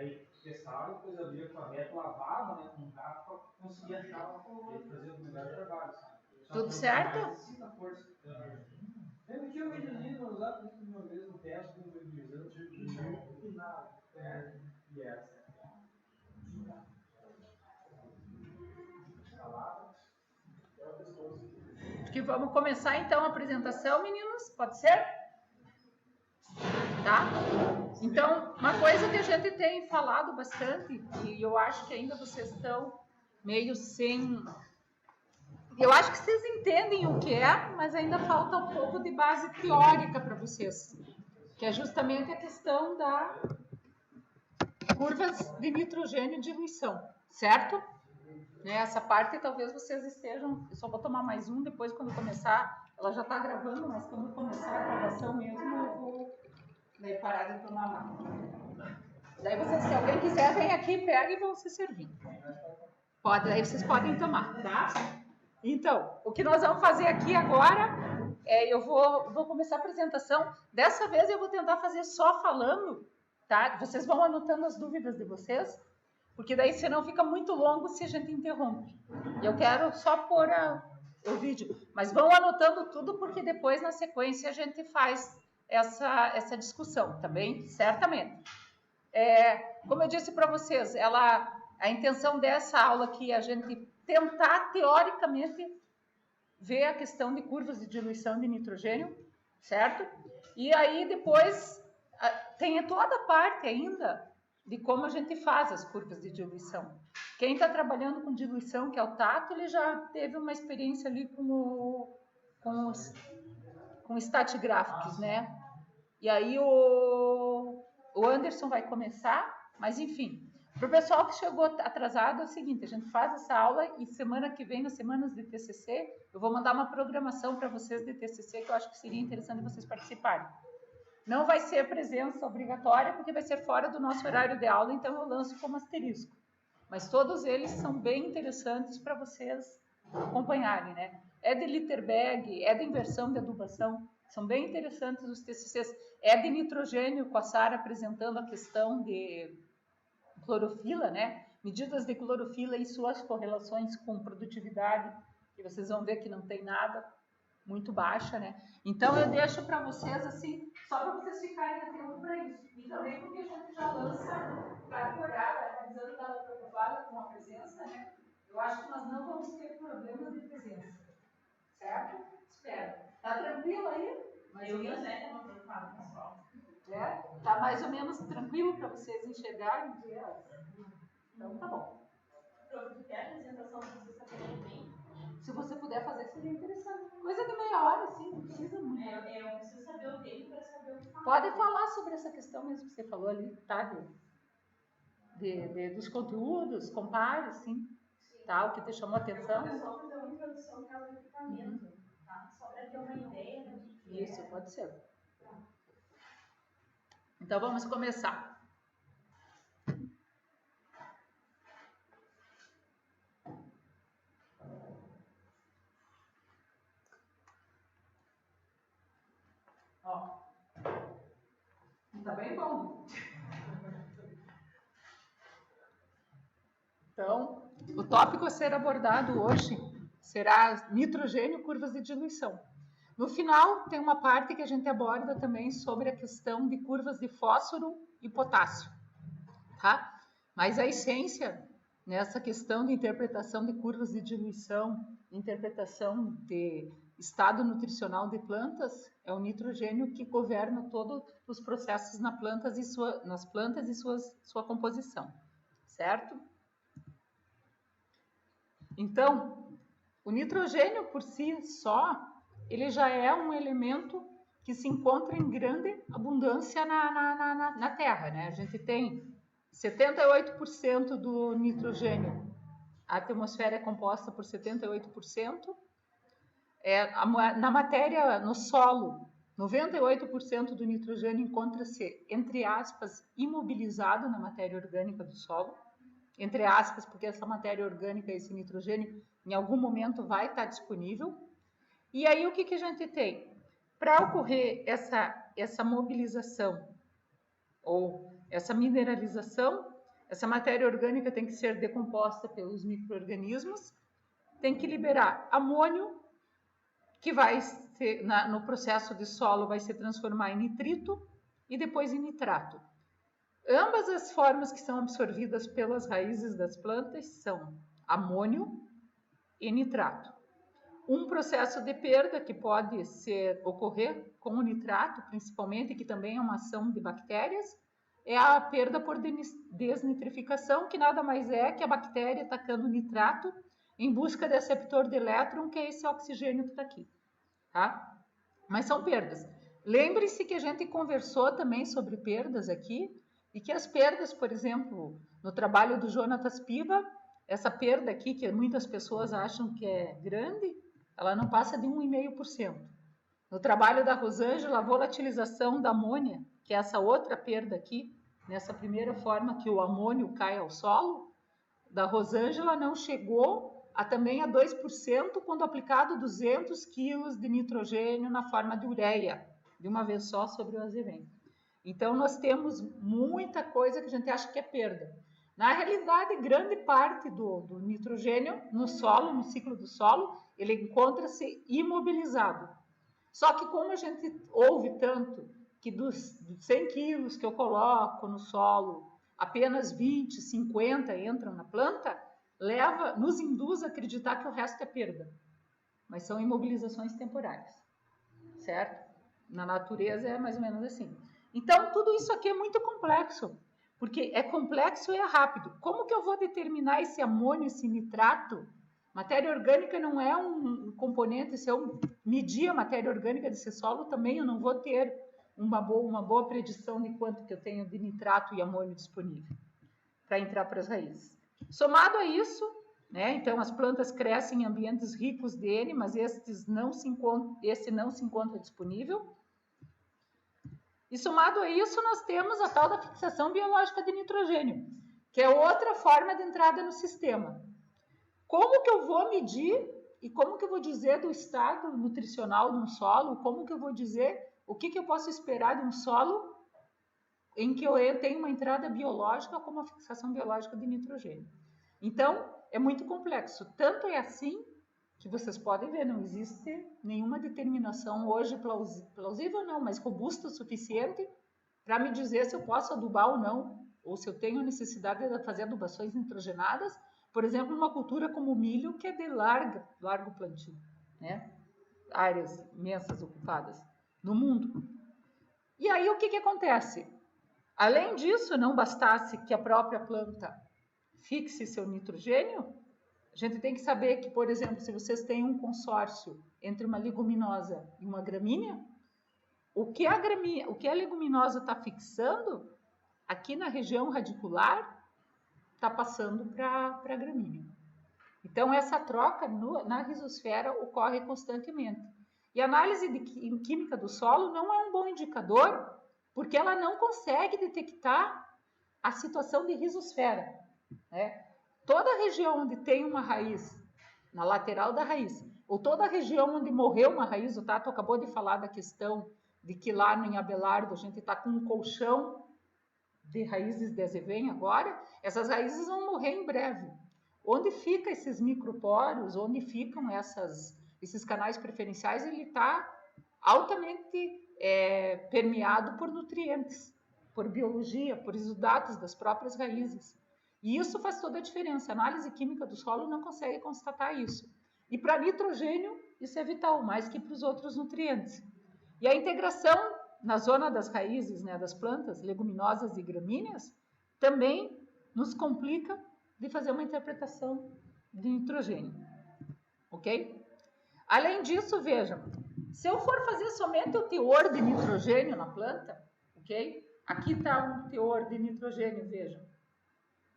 Aí testava, depois abria com a Beto, lavava, né, com o carro, para conseguir achar e fazer o melhor trabalho, sabe? Tudo certo? Assim, na força. Eu tinha um videozinho para usar por isso uma vez no teste do mobilizando, tipo, e nada. E essa. Acho que vamos começar então a apresentação, meninos? Pode ser? Tá? Então, uma coisa que a gente tem falado bastante, e eu acho que ainda vocês estão meio sem... Eu acho que vocês entendem o que é, mas ainda falta um pouco de base teórica para vocês, que é justamente a questão da curvas de nitrogênio e diluição, certo? Essa parte talvez vocês estejam... Eu só vou tomar mais um, depois quando começar, ela já está gravando, mas quando começar a gravação mesmo, eu vou daí parar de tomar lá. Daí vocês, se alguém quiser, vem aqui, pega e vão se servir. Pode, daí vocês podem tomar, tá? Então, o que nós vamos fazer aqui agora é, eu vou começar a apresentação. Dessa vez eu vou tentar fazer só falando, tá? Vocês vão anotando as dúvidas de vocês, porque daí senão fica muito longo se a gente interrompe. Eu quero só pôr o vídeo, mas vão anotando tudo, porque depois na sequência a gente faz essa discussão, tá bem? Certamente. Como eu disse para vocês, a intenção dessa aula aqui é a gente tentar teoricamente ver a questão de curvas de diluição de nitrogênio, certo? E aí depois tem toda a parte ainda de como a gente faz as curvas de diluição. Quem está trabalhando com diluição, que é o Tato, ele já teve uma experiência ali com Statigraphics, né? E aí o Anderson vai começar, mas enfim, para o pessoal que chegou atrasado é o seguinte, a gente faz essa aula e semana que vem, nas semanas de TCC, eu vou mandar uma programação para vocês de TCC que eu acho que seria interessante vocês participarem. Não vai ser presença obrigatória, porque vai ser fora do nosso horário de aula, então eu lanço como asterisco. Mas todos eles são bem interessantes para vocês acompanharem, né? É de Litterberg, é de inversão de adubação, são bem interessantes os TCCs. É de nitrogênio, com a Sara apresentando a questão de clorofila, né? Medidas de clorofila e suas correlações com produtividade, que vocês vão ver que não tem nada, muito baixa, né? Então eu deixo para vocês assim, só para vocês ficarem atentos para isso. E também porque a gente já lança para decorar, a Isana estava preocupada com a presença, né? Eu acho que nós não vamos ter problemas de presença, certo? Espero. Tá tranquilo aí? Mas eu e a Zé estamos preocupados, pessoal. Tá mais ou menos tranquilo para vocês enxergarem? Então tá bom. Prof, quer a apresentação para você saber bem? Se você puder fazer, seria interessante. Coisa de meia hora, sim, não precisa muito. Eu preciso saber o dele para saber o que falar. Pode falar sobre essa questão mesmo que você falou ali, tá? Dos conteúdos, compare, sim. Tá? O que te chamou a atenção. Eu só fazer uma introdução para o equipamento, tá? Só para ter uma ideia do que Isso, pode ser. Então vamos começar. Ó. Tá bem bom. Então, o tópico a ser abordado hoje será nitrogênio, curvas de diluição. No final, tem uma parte que a gente aborda também sobre a questão de curvas de fósforo e potássio, tá? Mas a essência nessa questão de interpretação de curvas de diluição, interpretação de estado nutricional de plantas, é o nitrogênio que governa todos os processos nas plantas e sua composição, certo? Então, o nitrogênio por si só, ele já é um elemento que se encontra em grande abundância na Terra, né? A gente tem 78% do nitrogênio. A atmosfera é composta por 78%. Na matéria, no solo, 98% do nitrogênio encontra-se, entre aspas, imobilizado na matéria orgânica do solo. Entre aspas, porque essa matéria orgânica, esse nitrogênio, em algum momento vai estar disponível. E aí, o que a gente tem? Para ocorrer essa mobilização, ou essa mineralização, essa matéria orgânica tem que ser decomposta pelos micro-organismos, tem que liberar amônio, que vai ser, no processo de solo, vai se transformar em nitrito e depois em nitrato. Ambas as formas que são absorvidas pelas raízes das plantas são amônio e nitrato. Um processo de perda que pode ocorrer com o nitrato, principalmente, que também é uma ação de bactérias, é a perda por desnitrificação, que nada mais é que a bactéria atacando o nitrato em busca de receptor de elétron, que é esse oxigênio que está aqui, tá? Mas são perdas. Lembre-se que a gente conversou também sobre perdas aqui, e que as perdas, por exemplo, no trabalho do Jonatas Piva, essa perda aqui, que muitas pessoas acham que é grande, ela não passa de 1,5%. No trabalho da Rosângela, a volatilização da amônia, que é essa outra perda aqui, nessa primeira forma que o amônio cai ao solo, da Rosângela não chegou também a 2% quando aplicado 200 kg de nitrogênio na forma de ureia, de uma vez só sobre o azevém. Então, nós temos muita coisa que a gente acha que é perda. Na realidade, grande parte do nitrogênio no solo, no ciclo do solo, ele encontra-se imobilizado. Só que como a gente ouve tanto que dos 100 quilos que eu coloco no solo, apenas 20, 50 entram na planta, nos induz a acreditar que o resto é perda. Mas são imobilizações temporárias, certo? Na natureza é mais ou menos assim. Então, tudo isso aqui é muito complexo, porque é complexo e é rápido. Como que eu vou determinar esse amônio, esse nitrato? Matéria orgânica não é um componente, se eu medir a matéria orgânica desse solo, também eu não vou ter uma boa predição de quanto que eu tenho de nitrato e amônio disponível para entrar para as raízes. Somado a isso, né, então as plantas crescem em ambientes ricos dele, mas esse não se encontra disponível. E somado a isso, nós temos a tal da fixação biológica de nitrogênio, que é outra forma de entrada no sistema. Como que eu vou medir e como que eu vou dizer do estado nutricional de um solo? Como que eu vou dizer o que eu posso esperar de um solo em que eu tenho uma entrada biológica como a fixação biológica de nitrogênio? Então, é muito complexo. Tanto é assim que vocês podem ver, não existe nenhuma determinação hoje plausível não, mas robusta o suficiente para me dizer se eu posso adubar ou não, ou se eu tenho necessidade de fazer adubações nitrogenadas, por exemplo, numa cultura como o milho, que é de largo plantio, né? Áreas imensas ocupadas no mundo. E aí o que acontece? Além disso, não bastasse que a própria planta fixe seu nitrogênio, a gente tem que saber que, por exemplo, se vocês têm um consórcio entre uma leguminosa e uma gramínea, o que a leguminosa está fixando aqui na região radicular está passando para a gramínea. Então, essa troca na rizosfera ocorre constantemente. E a análise em química do solo não é um bom indicador, porque ela não consegue detectar a situação de rizosfera, né? Toda a região onde tem uma raiz, na lateral da raiz, ou toda a região onde morreu uma raiz, o Tato acabou de falar da questão de que lá em Abelardo a gente está com um colchão de raízes de azevém agora, essas raízes vão morrer em breve. Onde ficam esses microporos, onde ficam esses canais preferenciais, ele está altamente permeado por nutrientes, por biologia, por exudatos das próprias raízes. E isso faz toda a diferença. A análise química do solo não consegue constatar isso. E para nitrogênio, isso é vital, mais que para os outros nutrientes. E a integração na zona das raízes, né, das plantas, leguminosas e gramíneas, também nos complica de fazer uma interpretação de nitrogênio. Ok? Além disso, vejam, se eu for fazer somente o teor de nitrogênio na planta, ok? Aqui está um teor de nitrogênio, vejam.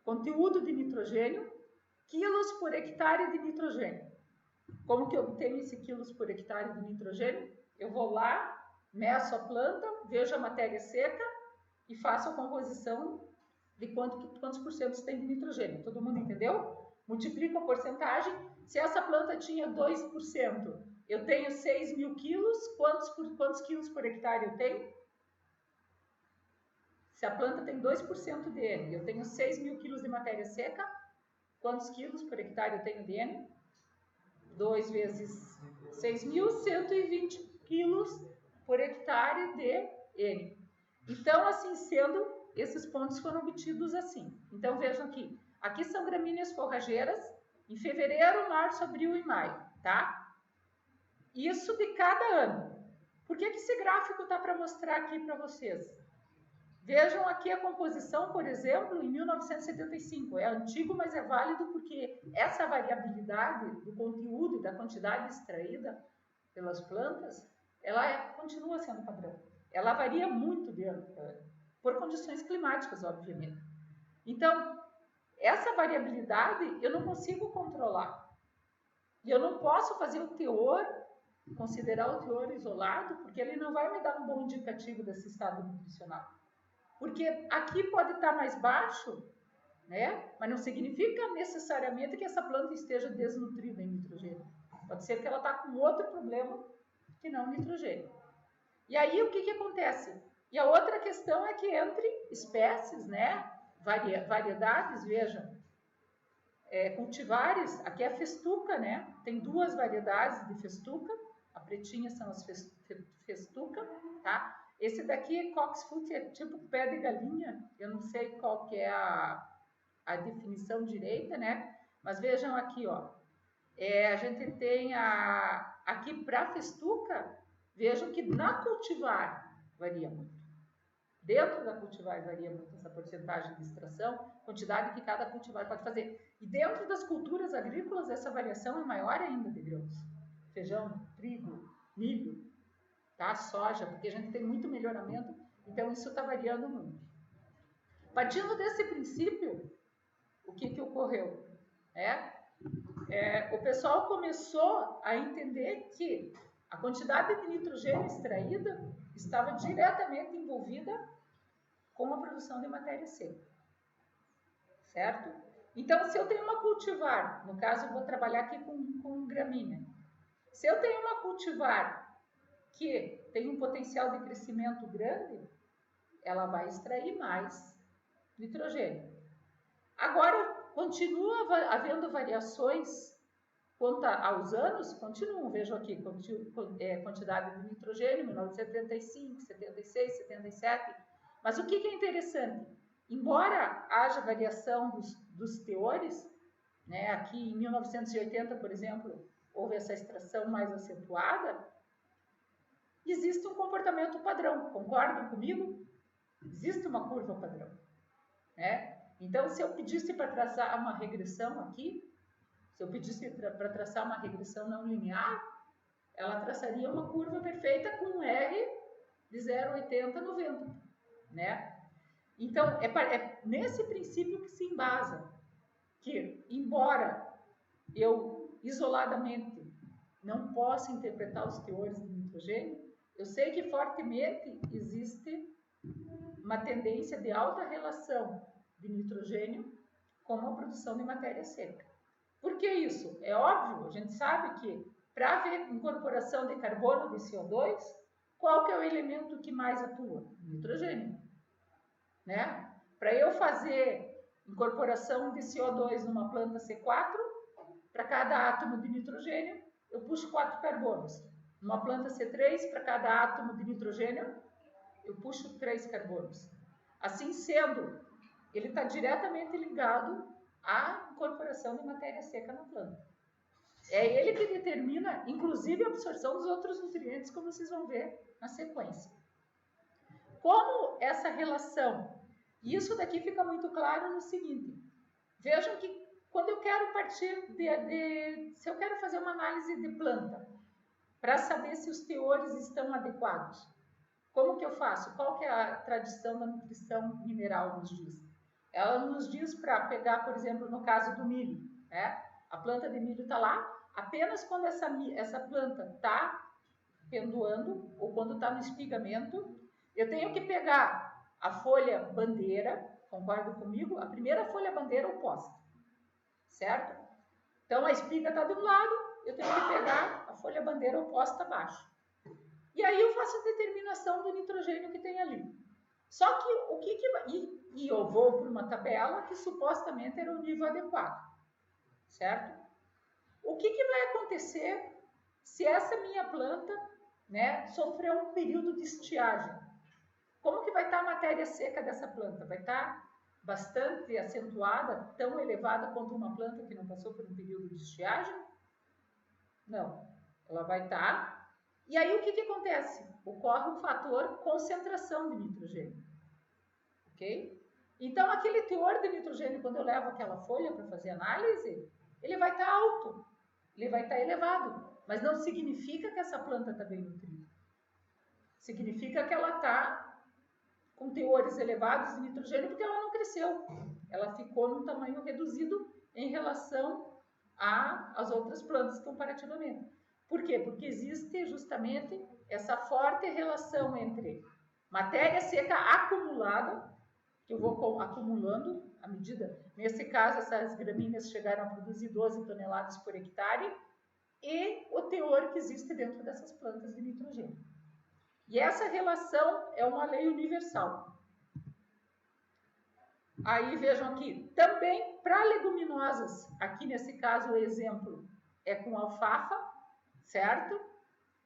Conteúdo de nitrogênio, quilos por hectare de nitrogênio. Como que eu obtenho esse quilos por hectare de nitrogênio? Eu vou lá, meço a planta, vejo a matéria seca e faço a composição de quantos por cento tem de nitrogênio. Todo mundo entendeu? Multiplico a porcentagem. Se essa planta tinha 2%, eu tenho 6.000 quilos. Quantos quilos por hectare eu tenho? Se a planta tem 2% de N, eu tenho 6.000 quilos de matéria seca, quantos quilos por hectare eu tenho de N? 2 vezes 6.000, 120 quilos por hectare de N. Então, assim sendo, esses pontos foram obtidos assim. Então, vejam aqui. Aqui são gramíneas forrageiras em fevereiro, março, abril e maio, tá? Isso de cada ano. Por que esse gráfico está para mostrar aqui para vocês? Vejam aqui a composição, por exemplo, em 1975. É antigo, mas é válido porque essa variabilidade do conteúdo e da quantidade extraída pelas plantas, ela continua sendo padrão. Ela varia muito de ano para ano, por condições climáticas, obviamente. Então, essa variabilidade eu não consigo controlar. E eu não posso fazer o teor, considerar o teor isolado, porque ele não vai me dar um bom indicativo desse estado nutricional. Porque aqui pode estar mais baixo, né? Mas não significa necessariamente que essa planta esteja desnutrida em nitrogênio. Pode ser que ela está com outro problema que não nitrogênio. E aí o que acontece? E a outra questão é que entre espécies, né? Variedades, vejam, cultivares, aqui é a festuca, né? Tem 2 variedades de festuca, a pretinha são as festuca, tá? Esse daqui é coxfoot, é tipo pé de galinha, eu não sei qual que é a definição direita, né? Mas vejam aqui, ó, a gente tem aqui para festuca, vejam que na cultivar varia muito. Dentro da cultivar varia muito essa porcentagem de extração, quantidade que cada cultivar pode fazer. E dentro das culturas agrícolas, essa variação é maior ainda de grãos. Feijão, trigo, milho, tá? Soja, porque a gente tem muito melhoramento, então isso está variando muito. Partindo desse princípio, o que ocorreu? O pessoal começou a entender que a quantidade de nitrogênio extraída estava diretamente envolvida com a produção de matéria seca, certo? Então, se eu tenho uma cultivar, no caso eu vou trabalhar aqui com gramínea, se eu tenho uma cultivar que tem um potencial de crescimento grande, ela vai extrair mais nitrogênio. Agora, continua havendo variações quanto aos anos, continuam, vejam aqui, quantidade de nitrogênio, 1975, 76, 77, mas o que é interessante? Embora haja variação dos teores, né, aqui em 1980, por exemplo, houve essa extração mais acentuada, existe um comportamento padrão, concordam comigo? Existe uma curva padrão, né? Então, se eu pedisse para traçar uma regressão aqui, se eu pedisse para traçar uma regressão não linear, ela traçaria uma curva perfeita com um R de 0,80 a 90, né? Então, é nesse princípio que se embasa que, embora eu isoladamente não possa interpretar os teores de nitrogênio, eu sei que fortemente existe uma tendência de alta relação de nitrogênio com a produção de matéria seca. Por que isso? É óbvio, a gente sabe que para haver incorporação de carbono de CO2, qual que é o elemento que mais atua? Nitrogênio, né? Para eu fazer incorporação de CO2 numa planta C4, para cada átomo de nitrogênio, eu puxo 4 carbonos. Numa planta C3, para cada átomo de nitrogênio, eu puxo 3 carbonos. Assim sendo, ele está diretamente ligado à incorporação de matéria seca na planta. É ele que determina, inclusive, a absorção dos outros nutrientes, como vocês vão ver na sequência. Como essa relação? Isso daqui fica muito claro no seguinte. Vejam que quando eu quero partir se eu quero fazer uma análise de planta, para saber se os teores estão adequados, como que eu faço? Qual que é a tradição da nutrição mineral nos diz? Ela nos diz para pegar, por exemplo, no caso do milho, né? A planta de milho está lá, apenas quando essa planta está pendoando, ou quando está no espigamento, eu tenho que pegar a folha bandeira, concordam comigo? A primeira folha bandeira oposta, certo? Então a espiga está de um lado, eu tenho que pegar a folha bandeira oposta abaixo. E aí eu faço a determinação do nitrogênio que tem ali. Só que o que e eu vou por uma tabela que supostamente era o nível adequado, certo? O que vai acontecer se essa minha planta, né, sofrer um período de estiagem? Como que vai estar a matéria seca dessa planta? Vai estar bastante acentuada, tão elevada quanto uma planta que não passou por um período de estiagem? Não. Ela vai estar. E aí o que acontece? Ocorre um fator concentração de nitrogênio. Ok? Então, aquele teor de nitrogênio, quando eu levo aquela folha para fazer análise, ele vai estar alto, ele vai estar elevado. Mas não significa que essa planta está bem nutrida. Significa que ela está com teores elevados de nitrogênio porque ela não cresceu. Ela ficou num tamanho reduzido em relação às outras plantas comparativamente. Por quê? Porque existe justamente essa forte relação entre matéria seca acumulada, que eu vou acumulando à medida. Nesse caso, essas gramíneas chegaram a produzir 12 toneladas por hectare, e o teor que existe dentro dessas plantas de nitrogênio. E essa relação é uma lei universal. Aí vejam aqui, também para leguminosas, aqui nesse caso o exemplo é com alfafa, certo?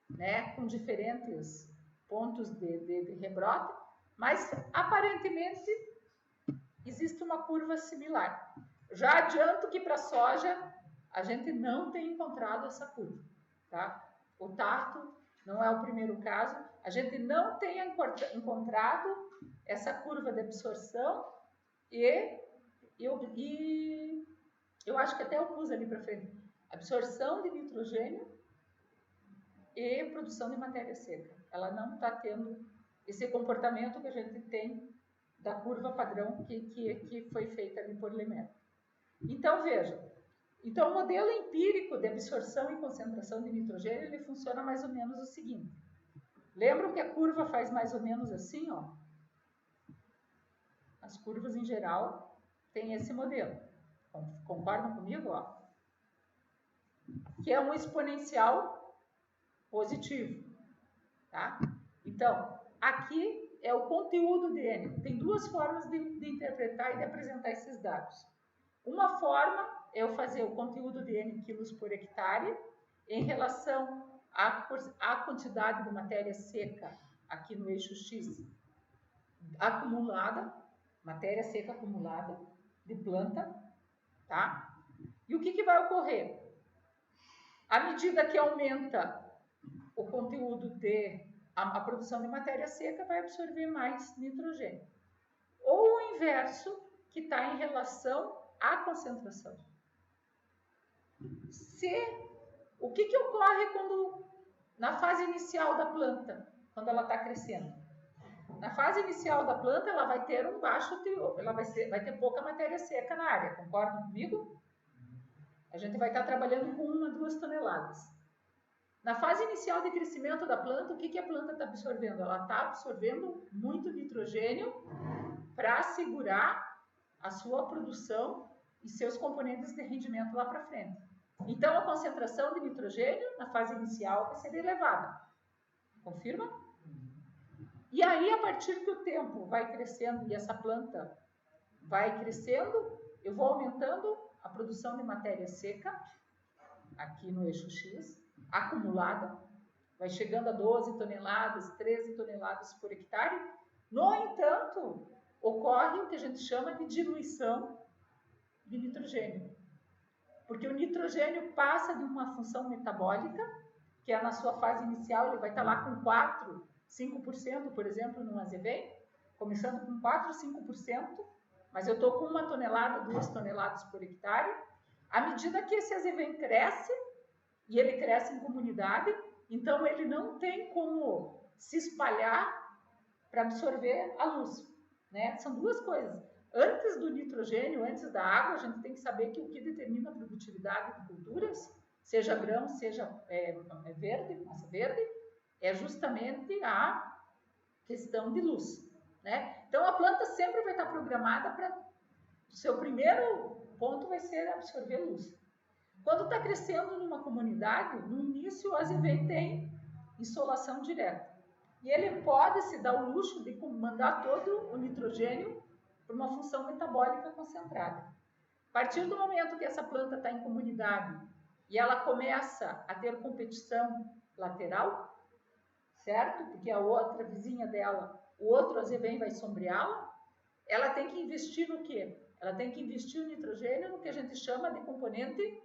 Né? Com diferentes pontos de rebrote, mas aparentemente existe uma curva similar. Já adianto que para soja a gente não tem encontrado essa curva, tá? O tarto não é o primeiro caso, a gente não tem encontrado essa curva de absorção e eu acho que até eu pus ali para frente, absorção de nitrogênio e produção de matéria seca. Ela não está tendo esse comportamento que a gente tem da curva padrão que foi feita ali por Lemaitre. Então, veja, então o modelo empírico de absorção e concentração de nitrogênio, ele funciona mais ou menos o seguinte. Lembram que a curva faz mais ou menos assim, ó? As curvas, em geral, têm esse modelo. Concordam comigo, ó? Que é um exponencial positivo, tá? Então, aqui é o conteúdo de N. Tem duas formas de interpretar e de apresentar esses dados. Uma forma é eu fazer o conteúdo de N quilos por hectare em relação à quantidade de matéria seca aqui no eixo X acumulada, matéria seca acumulada de planta, tá? E o que vai ocorrer? À medida que aumenta o conteúdo a produção de matéria seca, vai absorver mais nitrogênio. Ou o inverso, que está em relação à concentração. O que ocorre na fase inicial da planta, quando ela está crescendo? Na fase inicial da planta, ela vai ter um baixo teor, ela vai ter pouca matéria seca na área, concordam comigo? A gente vai estar trabalhando com 1 a 2 toneladas. Na fase inicial de crescimento da planta, o que a planta está absorvendo? Ela está absorvendo muito nitrogênio para assegurar a sua produção e seus componentes de rendimento lá para frente. Então, a concentração de nitrogênio na fase inicial vai ser elevada. Confirma? E aí, a partir que o tempo vai crescendo e essa planta vai crescendo, eu vou aumentando a produção de matéria seca, aqui no eixo X, acumulada, vai chegando a 12 toneladas, 13 toneladas por hectare. No entanto, ocorre o que a gente chama de diluição de nitrogênio. Porque o nitrogênio passa de uma função metabólica, que é na sua fase inicial, ele vai estar lá com 4, 5%, por exemplo, no azevém, começando com 4, 5%, mas eu estou com 1 tonelada, 2 toneladas por hectare. À medida que esse azevém cresce, e ele cresce em comunidade, então ele não tem como se espalhar para absorver a luz, né? São duas coisas. Antes do nitrogênio, antes da água, a gente tem que saber que o que determina a produtividade de culturas, seja grão, seja verde, massa verde, é justamente a questão de luz, né? Então a planta sempre vai estar programada para o seu primeiro ponto vai ser absorver luz. Quando está crescendo numa comunidade, no início o azevém tem insolação direta. E ele pode se dar o luxo de mandar todo o nitrogênio para uma função metabólica concentrada. A partir do momento que essa planta está em comunidade e ela começa a ter competição lateral, certo? Porque a outra vizinha dela, o outro azevém vai sombreá-la, ela tem que investir no quê? Ela tem que investir o nitrogênio no que a gente chama de componente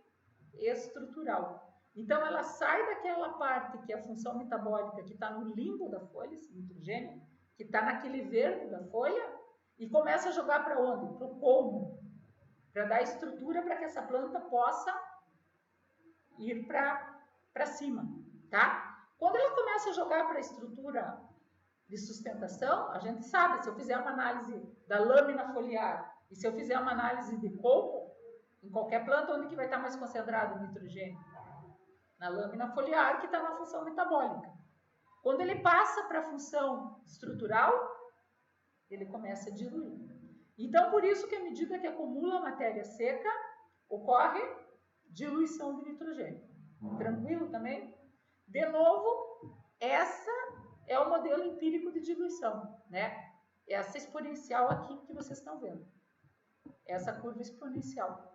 estrutural. Então, ela sai daquela parte que é a função metabólica, que está no limbo da folha, esse nitrogênio, que está naquele verde da folha, e começa a jogar para onde? Para o colmo, para dar estrutura para que essa planta possa ir para cima, tá? Quando ela começa a jogar para a estrutura de sustentação, a gente sabe, se eu fizer uma análise da lâmina foliar e se eu fizer uma análise de colmo, em qualquer planta, onde que vai estar mais concentrado o nitrogênio? Na lâmina foliar, que está na função metabólica. Quando ele passa para a função estrutural, ele começa a diluir. Então, por isso que à medida que acumula matéria seca, ocorre diluição de nitrogênio. Tranquilo também? De novo, essa é o modelo empírico de diluição, né? Essa exponencial aqui que vocês estão vendo. Essa curva exponencial.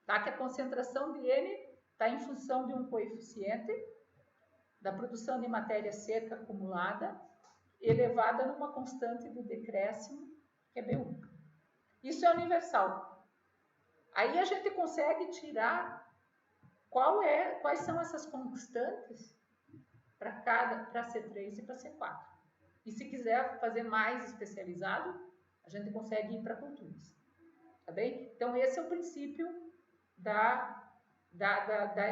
Tá? Que a concentração de N está em função de um coeficiente da produção de matéria seca acumulada elevada numa constante de decréscimo, que é B1. Isso é universal. Aí a gente consegue tirar quais são essas constantes para C3 e para C4. E se quiser fazer mais especializado, a gente consegue ir para culturas. Tá bem? Então, esse é o princípio da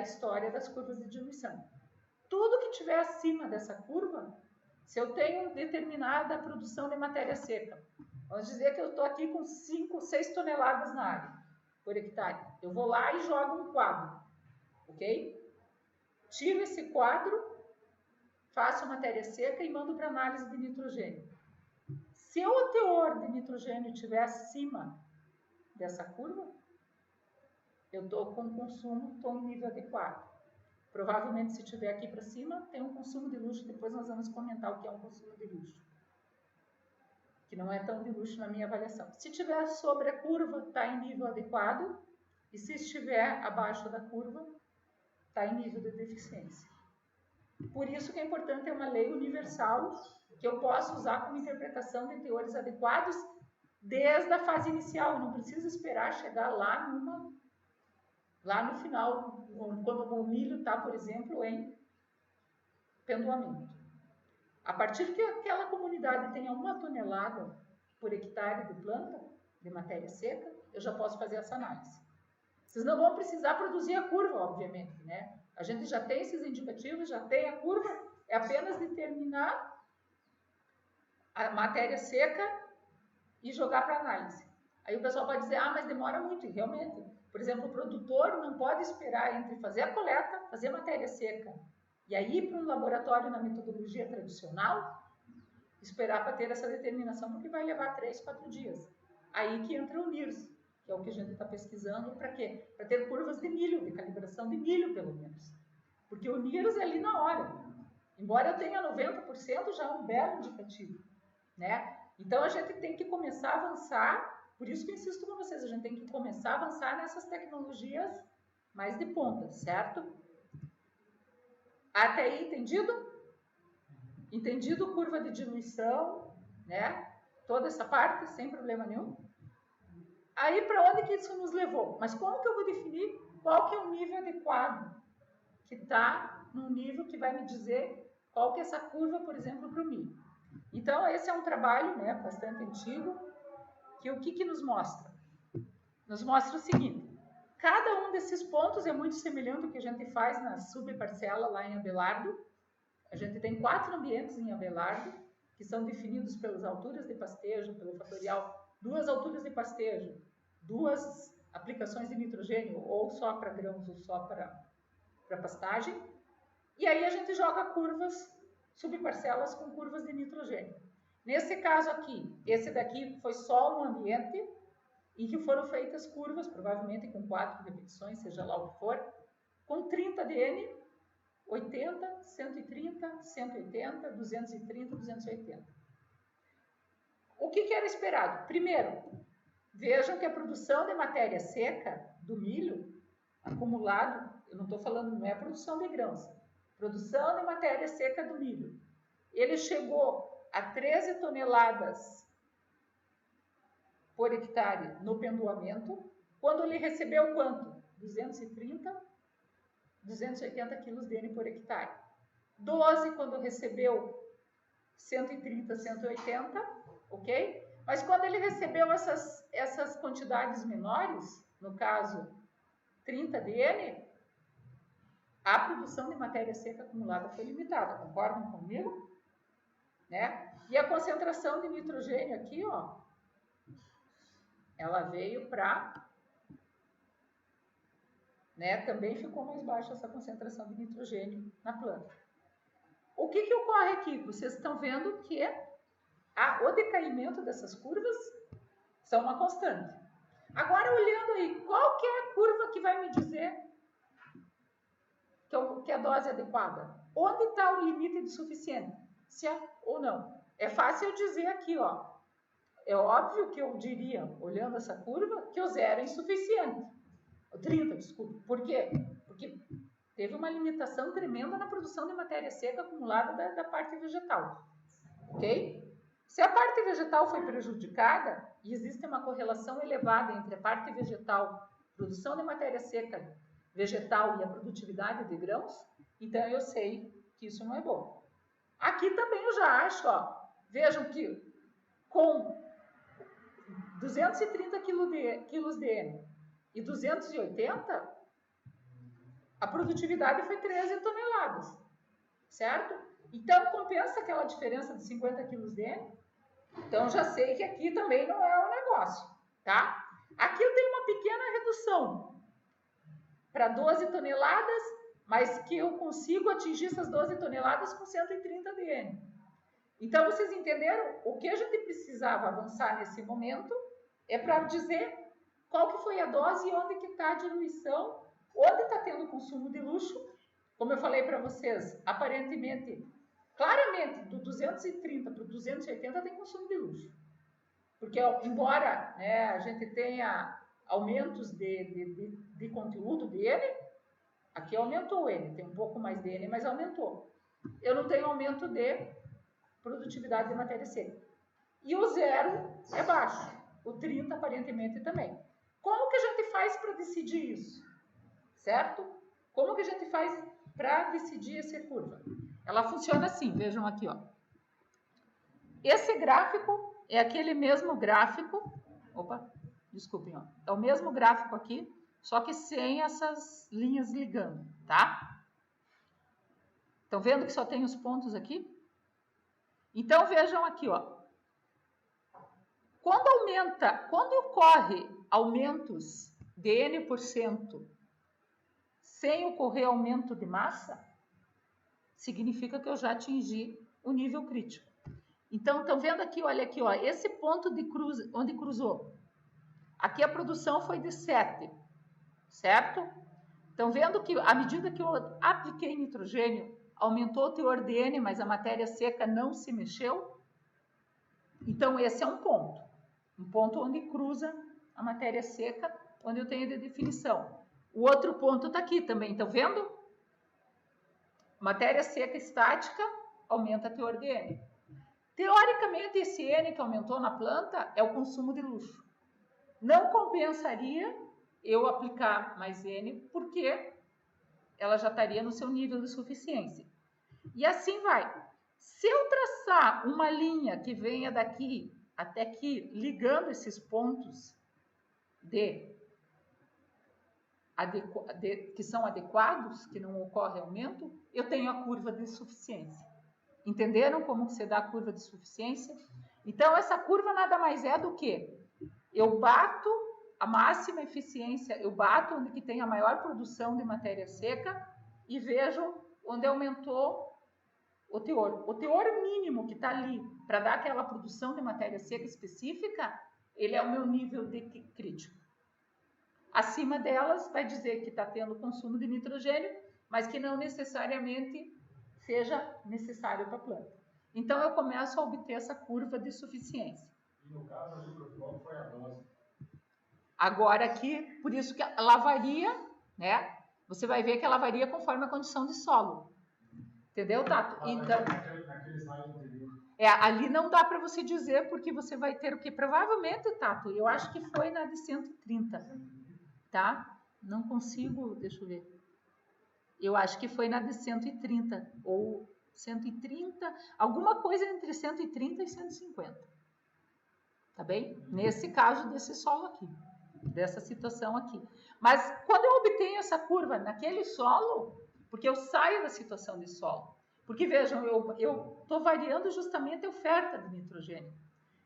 história das curvas de diluição. Tudo que estiver acima dessa curva, se eu tenho determinada produção de matéria seca, vamos dizer que eu estou aqui com 5, 6 toneladas na área, por hectare. Eu vou lá e jogo um quadro, ok? Tiro esse quadro, faço matéria seca e mando para análise de nitrogênio. Se o teor de nitrogênio estiver acima dessa curva, eu estou com consumo, estou em nível adequado. Provavelmente, se estiver aqui para cima, tem um consumo de luxo. Depois nós vamos comentar o que é um consumo de luxo, que não é tão de luxo na minha avaliação. Se estiver sobre a curva, está em nível adequado. E se estiver abaixo da curva, está em nível de deficiência. Por isso que é importante ter uma lei universal que eu possa usar como interpretação de teores adequados desde a fase inicial. Não precisa esperar chegar lá no final, quando o milho está, por exemplo, em pendoamento. A partir que aquela comunidade tenha 1 tonelada por hectare de planta, de matéria seca, eu já posso fazer essa análise. Vocês não vão precisar produzir a curva, obviamente, né? A gente já tem esses indicativos, já tem a curva, é apenas determinar a matéria seca e jogar para análise. Aí o pessoal pode dizer, mas demora muito, e realmente. Por exemplo, o produtor não pode esperar entre fazer a coleta, fazer matéria seca e aí ir para um laboratório na metodologia tradicional, esperar para ter essa determinação, porque vai levar 3, 4 dias. Aí que entra o NIRS, que é o que a gente está pesquisando, para quê? Para ter curvas de milho, de calibração de milho, pelo menos. Porque o NIRS é ali na hora. Embora eu tenha 90%, já é um belo indicativo, né? Então, a gente tem que começar a avançar. Por isso que eu insisto com vocês, a gente tem que começar a avançar nessas tecnologias mais de ponta, certo? Até aí, entendido? Entendido curva de diluição, né? Toda essa parte, sem problema nenhum. Aí, para onde que isso nos levou? Mas como que eu vou definir qual que é o nível adequado? Que está num nível que vai me dizer qual que é essa curva, por exemplo, para o milho. Então, esse é um trabalho, né, bastante antigo, que o que nos mostra? Nos mostra o seguinte, cada um desses pontos é muito semelhante ao que a gente faz na subparcela lá em Abelardo. A gente tem 4 ambientes em Abelardo, que são definidos pelas alturas de pastejo, pelo fatorial, 2 alturas de pastejo, 2 aplicações de nitrogênio, ou só para grãos ou só para pastagem. E aí a gente joga curvas, subparcelas com curvas de nitrogênio. Nesse caso aqui, esse daqui foi só um ambiente em que foram feitas curvas, provavelmente com 4 repetições, seja lá o que for, com 30 de N 80, 130, 180, 230, 280. O que era esperado? Primeiro, vejam que a produção de matéria seca do milho acumulado, eu não estou falando, não é a produção de grãos, produção de matéria seca do milho, ele chegou a 13 toneladas por hectare no pendoamento, quando ele recebeu quanto? 230, 280 quilos de N por hectare. 12 quando recebeu 130, 180, ok? Mas quando ele recebeu essas quantidades menores, no caso 30 de N, a produção de matéria seca acumulada foi limitada, concordam comigo? Né? E a concentração de nitrogênio aqui, ó, ela veio para... Né, também ficou mais baixa essa concentração de nitrogênio na planta. O que ocorre aqui? Vocês estão vendo que o decaimento dessas curvas são uma constante. Agora, olhando aí, qual que é a curva que vai me dizer que a dose é adequada? Onde está o limite de suficiente? Se é ou não? É fácil eu dizer aqui, ó. É óbvio que eu diria, olhando essa curva, que o 0 é insuficiente. 30, desculpa. Por quê? Porque teve uma limitação tremenda na produção de matéria seca acumulada da parte vegetal. Ok? Se a parte vegetal foi prejudicada, e existe uma correlação elevada entre a parte vegetal, produção de matéria seca vegetal e a produtividade de grãos, então eu sei que isso não é bom. Aqui também eu já acho, ó, vejam que com 230 quilos de N e 280, a produtividade foi 13 toneladas, certo? Então, compensa aquela diferença de 50 quilos de N. Então, já sei que aqui também não é o negócio, tá? Aqui eu tenho uma pequena redução para 12 toneladas, mas que eu consigo atingir essas 12 toneladas com 130 de N. Então, vocês entenderam? O que a gente precisava avançar nesse momento é para dizer qual que foi a dose e onde que está a diluição, onde está tendo consumo de luxo. Como eu falei para vocês, aparentemente, claramente, do 230 para o 280 tem consumo de luxo. Porque, embora, né, a gente tenha aumentos de conteúdo de N, aqui aumentou o N, tem um pouco mais de N, mas aumentou. Eu não tenho aumento de produtividade de matéria seca. E o 0 é baixo, o 30 aparentemente também. Como que a gente faz para decidir isso? Certo? Como que a gente faz para decidir essa curva? Ela funciona assim, vejam aqui, ó. Esse gráfico é aquele mesmo gráfico, desculpem, ó. É o mesmo gráfico aqui, só que sem essas linhas ligando, tá? Estão vendo que só tem os pontos aqui? Então, vejam aqui, ó. Quando ocorre aumentos de N% sem ocorrer aumento de massa, significa que eu já atingi o nível crítico. Então, estão vendo aqui, olha aqui, ó, esse ponto onde cruzou. Aqui a produção foi de 7, certo? Estão vendo que à medida que eu apliquei nitrogênio, aumentou o teor de N, mas a matéria seca não se mexeu? Então, esse é um ponto onde cruza a matéria seca, onde eu tenho de definição. O outro ponto está aqui também, estão vendo? Matéria seca estática aumenta a teor de N. Teoricamente, esse N que aumentou na planta é o consumo de luxo. Não compensaria eu aplicar mais N, porque ela já estaria no seu nível de suficiência. E assim vai. Se eu traçar uma linha que venha daqui até aqui, ligando esses pontos que são adequados, que não ocorre aumento, eu tenho a curva de suficiência. Entenderam como você dá a curva de suficiência? Então, essa curva nada mais é do que eu bato a máxima eficiência, eu bato onde que tem a maior produção de matéria seca e vejo onde aumentou o teor. O teor mínimo que está ali para dar aquela produção de matéria seca específica, ele é o meu nível de crítico. Acima delas, vai dizer que está tendo consumo de nitrogênio mas que não necessariamente seja necessário para a planta. Então, eu começo a obter essa curva de suficiência. E no caso ali, qual foi a dose? Agora aqui, por isso que ela varia, né? Você vai ver que ela varia conforme a condição de solo. Entendeu, Tato? Então, naquele slide anterior. ali não dá para você dizer, porque você vai ter o que? Provavelmente, Tato, eu acho que foi na de 130, tá? Não consigo, deixa eu ver. Eu acho que foi na de 130, ou 130, alguma coisa entre 130 e 150. Tá bem? Nesse caso desse solo aqui, dessa situação aqui. Mas quando eu obtenho essa curva naquele solo, porque eu saio da situação de solo, porque vejam, eu estou variando justamente a oferta de nitrogênio.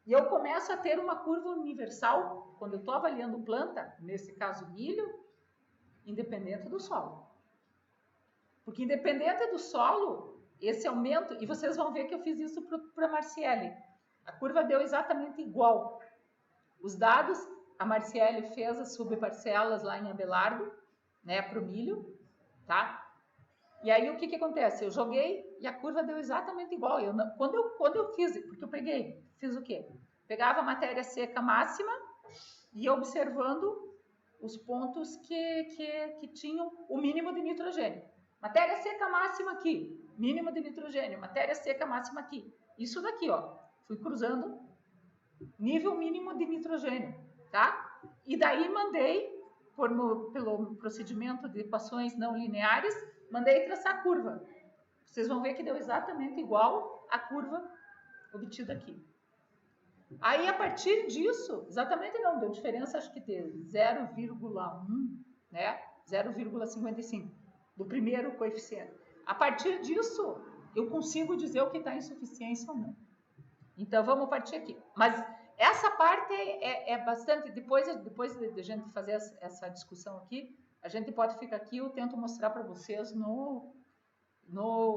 E eu começo a ter uma curva universal, quando eu estou avaliando planta, nesse caso milho, independente do solo. Porque independente do solo, esse aumento, e vocês vão ver que eu fiz isso para a Marciele. A curva deu exatamente igual. Os dados, a Marciele fez as subparcelas lá em Abelardo, né, para o milho, tá? E aí o que acontece? Eu joguei e a curva deu exatamente igual. Quando eu fiz, porque eu fiz o quê? Pegava a matéria seca máxima e ia observando os pontos que tinham o mínimo de nitrogênio. Matéria seca máxima aqui, mínimo de nitrogênio, matéria seca máxima aqui. Isso daqui, ó, fui cruzando nível mínimo de nitrogênio, tá? E daí mandei, pelo procedimento de equações não lineares, mandei traçar a curva. Vocês vão ver que deu exatamente igual a curva obtida aqui. Aí, a partir disso, exatamente não, deu diferença, acho que de 0,1, né? 0,55 do primeiro coeficiente. A partir disso, eu consigo dizer o que está em insuficiência ou não. Então, vamos partir aqui. Mas essa parte é bastante... Depois de a gente fazer essa discussão aqui, a gente pode ficar aqui, eu tento mostrar para vocês no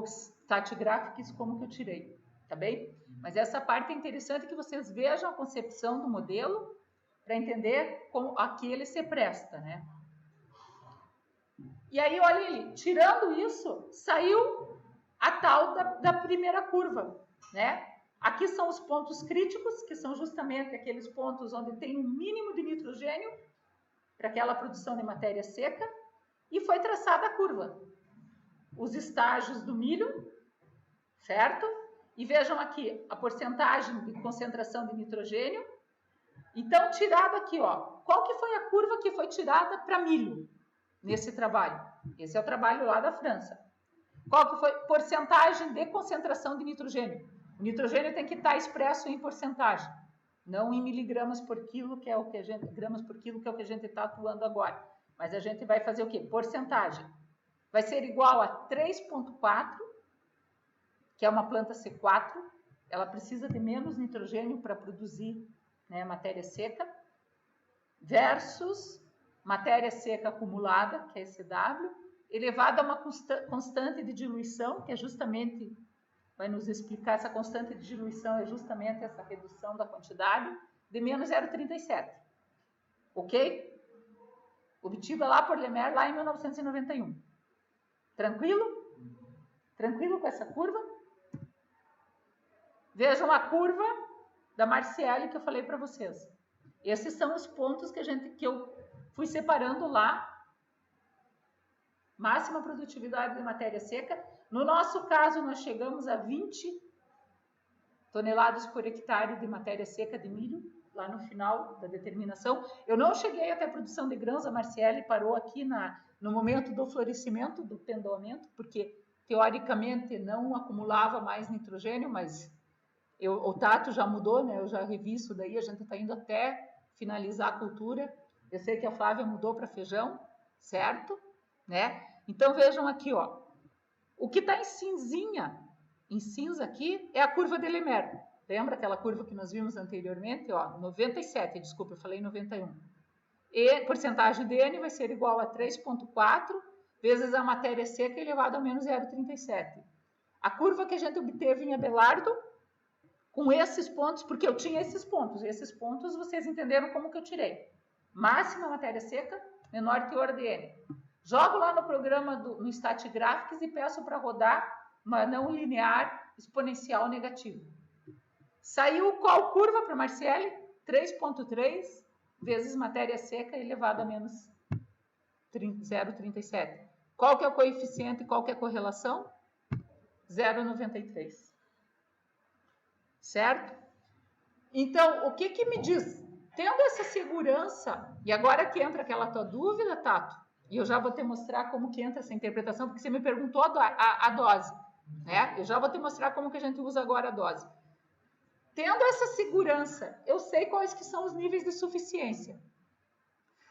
StatGraphics como que eu tirei, tá bem? Mas essa parte é interessante que vocês vejam a concepção do modelo para entender como a que ele se presta, né? E aí, olha ali, tirando isso, saiu a tal da primeira curva, né? Aqui são os pontos críticos, que são justamente aqueles pontos onde tem um mínimo de nitrogênio para aquela produção de matéria seca, e foi traçada a curva. Os estágios do milho, certo? E vejam aqui a porcentagem de concentração de nitrogênio. Então, tirado aqui, ó, qual que foi a curva que foi tirada para milho nesse trabalho? Esse é o trabalho lá da França. Qual que foi a porcentagem de concentração de nitrogênio? O nitrogênio tem que estar expresso em porcentagem, não em miligramas por quilo, que é o que a gente, gramas por quilo, que é o que a gente está atuando agora. Mas a gente vai fazer o quê? Porcentagem. Vai ser igual a 3,4, que é uma planta C4, ela precisa de menos nitrogênio para produzir, né, matéria seca, versus matéria seca acumulada, que é SW, elevado a uma constante de diluição, que é justamente, vai nos explicar, essa constante de diluição é justamente essa redução da quantidade, de menos 0,37. Ok? Obtida lá por Lemaire, lá em 1991. Tranquilo? Tranquilo com essa curva? Vejam a curva da Marciele que eu falei para vocês. Esses são os pontos que eu fui separando lá. Máxima produtividade de matéria seca. No nosso caso, nós chegamos a 20 toneladas por hectare de matéria seca de milho, lá no final da determinação. Eu não cheguei até a produção de grãos, a Marciele parou aqui no momento do florescimento, do pendoamento, porque teoricamente não acumulava mais nitrogênio, mas o Tato já mudou, né? Eu já revi isso daí, a gente está indo até finalizar a cultura. Eu sei que a Flávia mudou para feijão, certo? Né? Então vejam aqui, ó. O que está em cinzinha, em cinza aqui, é a curva de Lemaire. Lembra aquela curva que nós vimos anteriormente? Ó, 97, desculpa, eu falei 91. E porcentagem de N vai ser igual a 3,4 vezes a matéria seca elevado a menos 0,37. A curva que a gente obteve em Abelardo, com esses pontos, porque eu tinha esses pontos vocês entenderam como que eu tirei. Máxima matéria seca, menor teor de N. Jogo lá no programa, no StatGraphics e peço para rodar uma não linear exponencial negativa. Saiu qual curva para Marciele? 3,3 vezes matéria seca elevado a menos 0,37. Qual que é o coeficiente e qual que é a correlação? 0,93. Certo? Então, o que que me diz? Tendo essa segurança, e agora que entra aquela tua dúvida, Tato, e eu já vou te mostrar como que entra essa interpretação, porque você me perguntou a dose, né? Eu já vou te mostrar como que a gente usa agora a dose. Tendo essa segurança, eu sei quais que são os níveis de suficiência.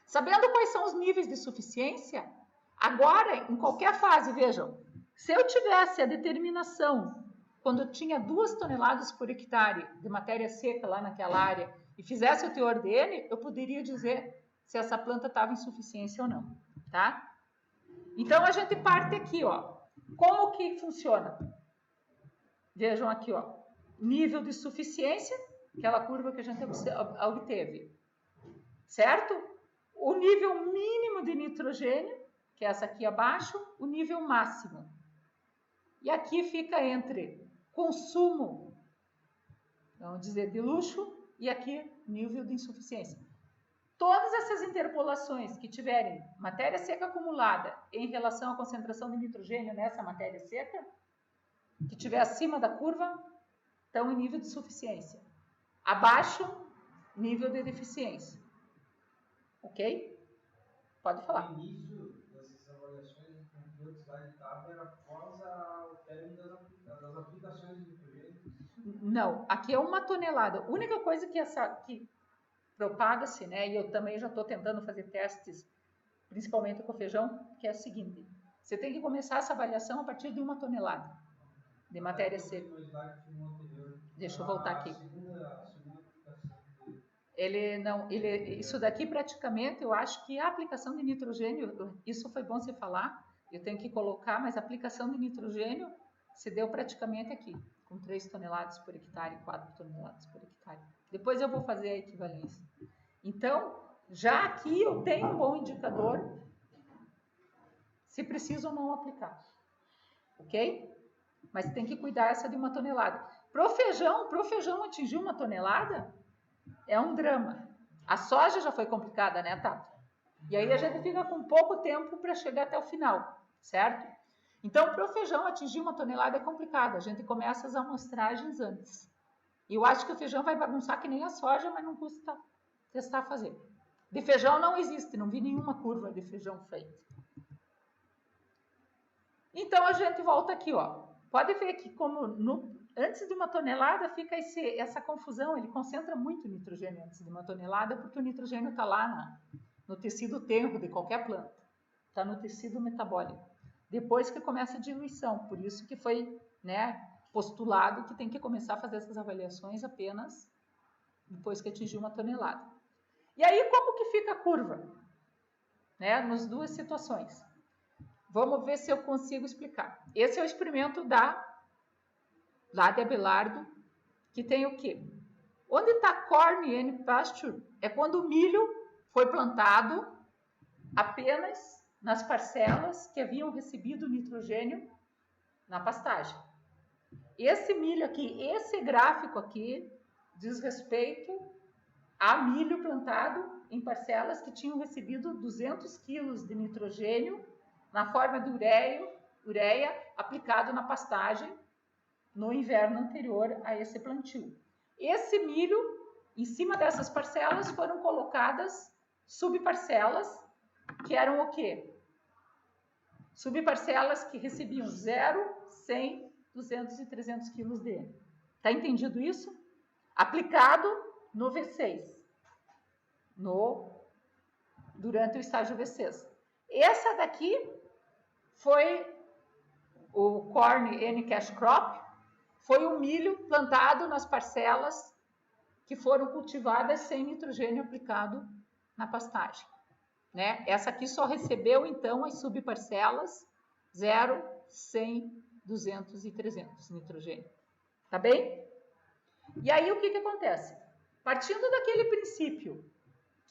Sabendo quais são os níveis de suficiência, agora, em qualquer fase, vejam, se eu tivesse a determinação, quando eu tinha 2 toneladas por hectare de matéria seca lá naquela área, e fizesse o teor dele, eu poderia dizer se essa planta estava em suficiência ou não, tá? Então, a gente parte aqui, ó. Como que funciona? Vejam aqui, ó. Nível de suficiência, aquela curva que a gente obteve, certo? O nível mínimo de nitrogênio, que é essa aqui abaixo, o nível máximo. E aqui fica entre consumo, vamos dizer, de luxo, e aqui nível de insuficiência. Todas essas interpolações que tiverem matéria seca acumulada em relação à concentração de nitrogênio nessa matéria seca, que estiver acima da curva, estão em nível de suficiência. Abaixo, nível de deficiência. Ok? Pode falar. O início dessas avaliações de controle de slide tab era após o término das aplicações de nitrogênio? Não, aqui é 1 tonelada. A única coisa que propaga-se, né, e eu também já estou tentando fazer testes, principalmente com feijão, que é o seguinte: você tem que começar essa avaliação a partir de 1 tonelada de matéria seca. Deixa eu voltar aqui. Isso daqui praticamente, eu acho que a aplicação de nitrogênio, isso foi bom você falar, eu tenho que colocar, mas a aplicação de nitrogênio se deu praticamente aqui, com 3 toneladas por hectare, 4 toneladas por hectare. Depois eu vou fazer a equivalência. Então, já aqui eu tenho um bom indicador se preciso ou não aplicar. Ok? Mas tem que cuidar essa de 1 tonelada. Pro feijão atingir 1 tonelada é um drama. A soja já foi complicada, né, Tato? E aí a gente fica com pouco tempo para chegar até o final, certo? Então, para o feijão atingir 1 tonelada é complicado. A gente começa as amostragens antes. E eu acho que o feijão vai bagunçar que nem a soja, mas não custa testar fazer. De feijão não existe, não vi nenhuma curva de feijão feita. Então, a gente volta aqui, ó. Pode ver que como antes de 1 tonelada fica essa confusão, ele concentra muito nitrogênio antes de 1 tonelada, porque o nitrogênio está lá no tecido tenro de qualquer planta. Está no tecido metabólico. Depois que começa a diluição, por isso que foi, né, postulado que tem que começar a fazer essas avaliações apenas depois que atingir 1 tonelada. E aí, como que fica a curva? Né, nas 2 situações. Vamos ver se eu consigo explicar. Esse é o experimento lá de Abelardo, que tem o quê? Onde está corn and pasture é quando o milho foi plantado apenas nas parcelas que haviam recebido nitrogênio na pastagem. Esse milho aqui, esse gráfico aqui, diz respeito a milho plantado em parcelas que tinham recebido 200 quilos de nitrogênio na forma de ureia aplicado na pastagem no inverno anterior a esse plantio. Esse milho, em cima dessas parcelas, foram colocadas subparcelas, que eram o quê? Subparcelas que recebiam 0, 100, 200 e 300 quilos de N. Tá entendido isso? Aplicado no V6, durante o estágio V6. Essa daqui foi o corn N cash crop, foi o milho plantado nas parcelas que foram cultivadas sem nitrogênio aplicado na pastagem. Né? Essa aqui só recebeu, então, as subparcelas 0, 100, 200 e 300 nitrogênio. Tá bem? E aí, o que acontece? Partindo daquele princípio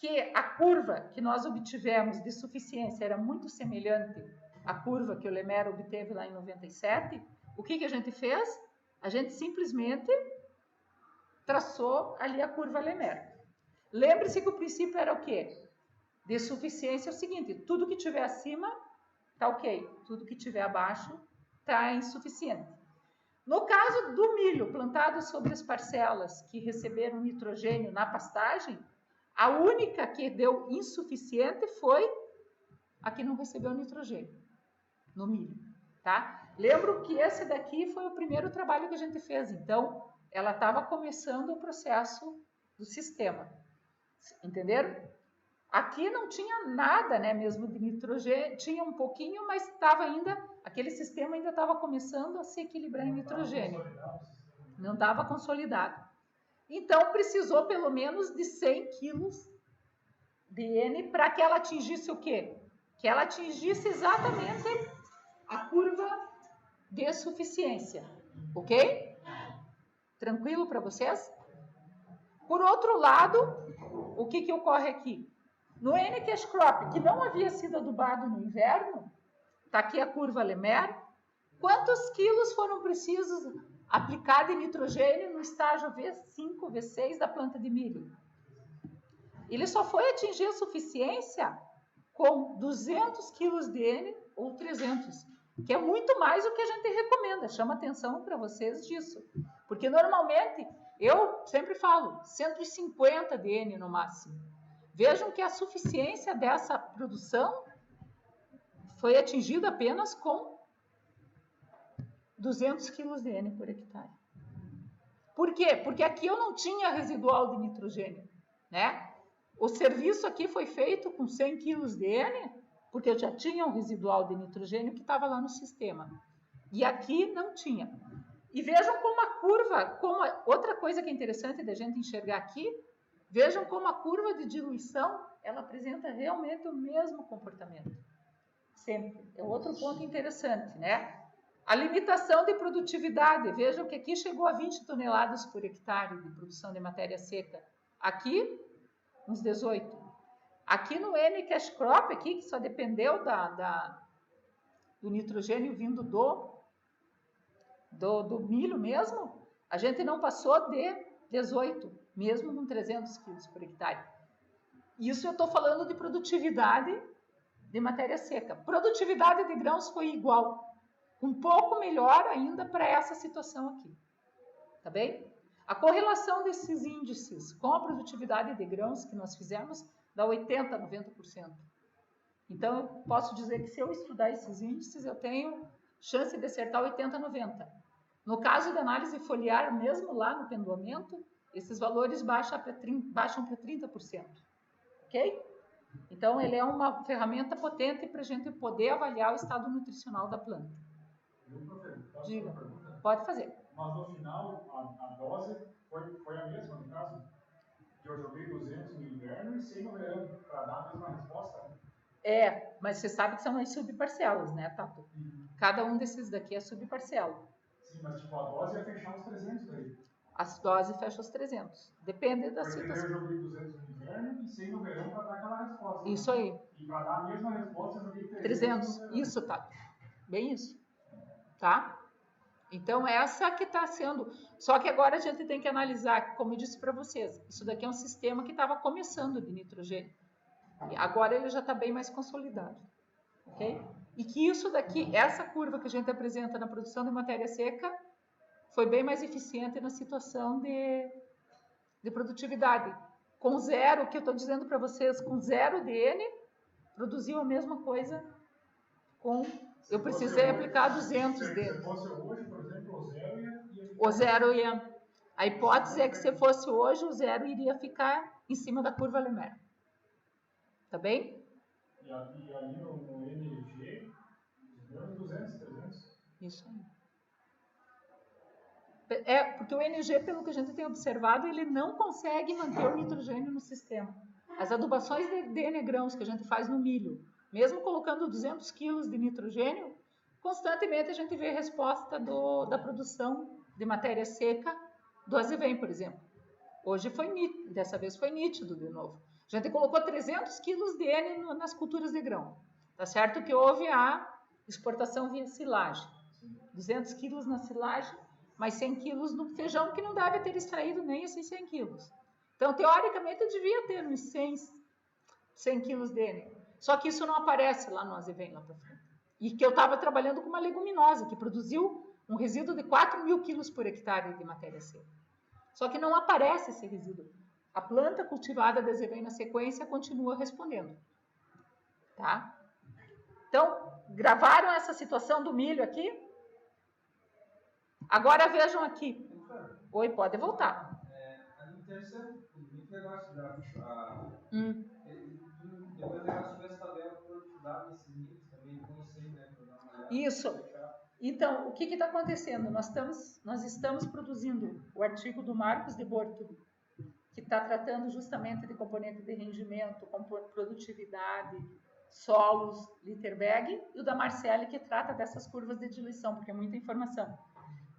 que a curva que nós obtivemos de suficiência era muito semelhante à curva que o Lemaire obteve lá em 97, o que a gente fez? A gente simplesmente traçou ali a curva Lemaire. Lembre-se que o princípio era o quê? De suficiência é o seguinte, tudo que tiver acima está ok, tudo que tiver abaixo está insuficiente. No caso do milho plantado sobre as parcelas que receberam nitrogênio na pastagem, a única que deu insuficiente foi a que não recebeu nitrogênio, no milho, tá? Lembro que esse daqui foi o primeiro trabalho que a gente fez, então ela estava começando o processo do sistema, entenderam? Aqui não tinha nada, né, mesmo de nitrogênio, tinha um pouquinho, mas estava ainda, aquele sistema ainda estava começando a se equilibrar em nitrogênio. Não estava consolidado. Então, precisou pelo menos de 100 quilos de N para que ela atingisse o quê? Que ela atingisse exatamente a curva de suficiência. Ok? Tranquilo para vocês? Por outro lado, o que ocorre aqui? No N-Cash Crop, que não havia sido adubado no inverno, está aqui a curva Lemaire, quantos quilos foram precisos aplicar de nitrogênio no estágio V5, V6 da planta de milho? Ele só foi atingir a suficiência com 200 quilos de N ou 300, que é muito mais do que a gente recomenda. Chama atenção para vocês disso. Porque normalmente, eu sempre falo, 150 de N no máximo. Vejam que a suficiência dessa produção foi atingida apenas com 200 quilos de N por hectare. Por quê? Porque aqui eu não tinha residual de nitrogênio, né? O serviço aqui foi feito com 100 quilos de N, porque eu já tinha um residual de nitrogênio que estava lá no sistema. E aqui não tinha. E vejam como a curva, outra coisa que é interessante da gente enxergar aqui, vejam como a curva de diluição, ela apresenta realmente o mesmo comportamento. Sempre. É outro ponto interessante, né? A limitação de produtividade. Vejam que aqui chegou a 20 toneladas por hectare de produção de matéria seca. Aqui, uns 18. Aqui no N-Cash Crop, aqui, que só dependeu do nitrogênio vindo do milho mesmo, a gente não passou de 18, mesmo com 300 quilos por hectare. Isso eu estou falando de produtividade de matéria seca. Produtividade de grãos foi igual, um pouco melhor ainda para essa situação aqui. Tá bem? A correlação desses índices com a produtividade de grãos que nós fizemos dá 80% a 90%. Então, eu posso dizer que se eu estudar esses índices, eu tenho chance de acertar 80% a 90%. No caso da análise foliar, mesmo lá no pendoamento, esses valores baixam para 30%. Ok? Então, ele é uma ferramenta potente para a gente poder avaliar o estado nutricional da planta. Diga, pode fazer. Mas no final, a dose foi a mesma, no caso? Que eu joguei 200 no inverno e 100 no verão, para dar a mesma resposta? É, mas você sabe que são as subparcelas, né, Tato? Cada um desses daqui é subparcela. Sim, mas tipo, a dose ia fechar os 300 aí. As doses fecham os 300. Depende da situação. Eu joguei 200 no inverno e 100 no verão para dar aquela resposta. Isso aí. E para dar a mesma resposta, eu joguei 300. Isso, Tato. Bem isso. Tá? Então, essa que está sendo... Só que agora a gente tem que analisar, como eu disse para vocês, isso daqui é um sistema que estava começando de nitrogênio. Agora ele já está bem mais consolidado. Ok? E que isso daqui, essa curva que a gente apresenta na produção de matéria seca, foi bem mais eficiente na situação de produtividade. Com zero, que eu estou dizendo para vocês, com zero de N, produziu a mesma coisa com... Eu precisei aplicar 200 deles. Se fosse hoje, por exemplo, o zero ia... O zero ia... A hipótese é que se fosse hoje, o zero iria ficar em cima da curva Lemaire. Tá bem? E ali no NG, 200, 300? Isso aí. É, porque o NG, pelo que a gente tem observado, ele não consegue manter o nitrogênio no sistema. As adubações de N-grãos que a gente faz no milho, mesmo colocando 200 quilos de nitrogênio, constantemente a gente vê a resposta da produção de matéria seca do azevém, por exemplo. Hoje foi nítido, dessa vez foi nítido de novo. A gente colocou 300 quilos de N nas culturas de grão. Tá certo que houve a exportação via silagem. 200 quilos na silagem, mais 100 quilos no feijão, que não deve ter extraído nem esses 100 quilos. Então, teoricamente, eu devia ter uns 100 quilos de N. Só que isso não aparece lá no azevém, lá para frente. E que eu estava trabalhando com uma leguminosa, que produziu um resíduo de 4.000 quilos por hectare de matéria seca. Só que não aparece esse resíduo. A planta cultivada de azevém na sequência continua respondendo. Tá? Então, gravaram essa situação do milho aqui? Agora vejam aqui. Oi, pode voltar. Interessante, muito legal esse gráfico. Depois legal se tivesse tabela de produtividade desses níveis também, conhecer, né? Para dar uma olhada. Isso. Então, o que está acontecendo? Nós estamos produzindo o artigo do Marcos de Borto, que está tratando justamente de componente de rendimento, produtividade, solos, Litterberg, e o da Marcelli, que trata dessas curvas de diluição, porque é muita informação.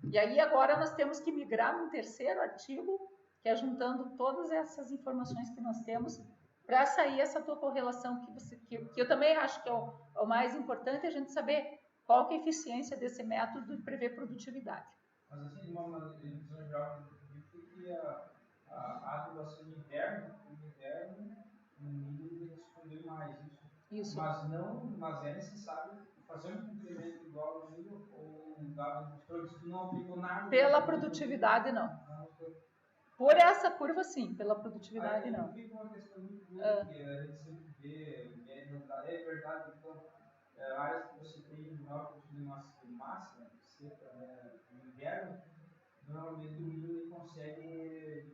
E aí agora nós temos que migrar num terceiro artigo, que é juntando todas essas informações que nós temos, para sair essa tua correlação, que eu também acho que é o mais importante, a gente saber qual que é a eficiência desse método de prever produtividade. Mas assim, de uma visão geral, que a adubação de inverno, no milho respondeu mais isso. Mas é necessário fazer um complemento igual ao milho ou dado dos produtos que não aplicou nada. Pela produtividade, não. Por essa curva, sim. Pela produtividade, não. Eu fico uma questão muito boa, que a gente sempre vê, é verdade, então, áreas que você tem maior quantidade de massa, seca, no inverno, normalmente o milho ele consegue,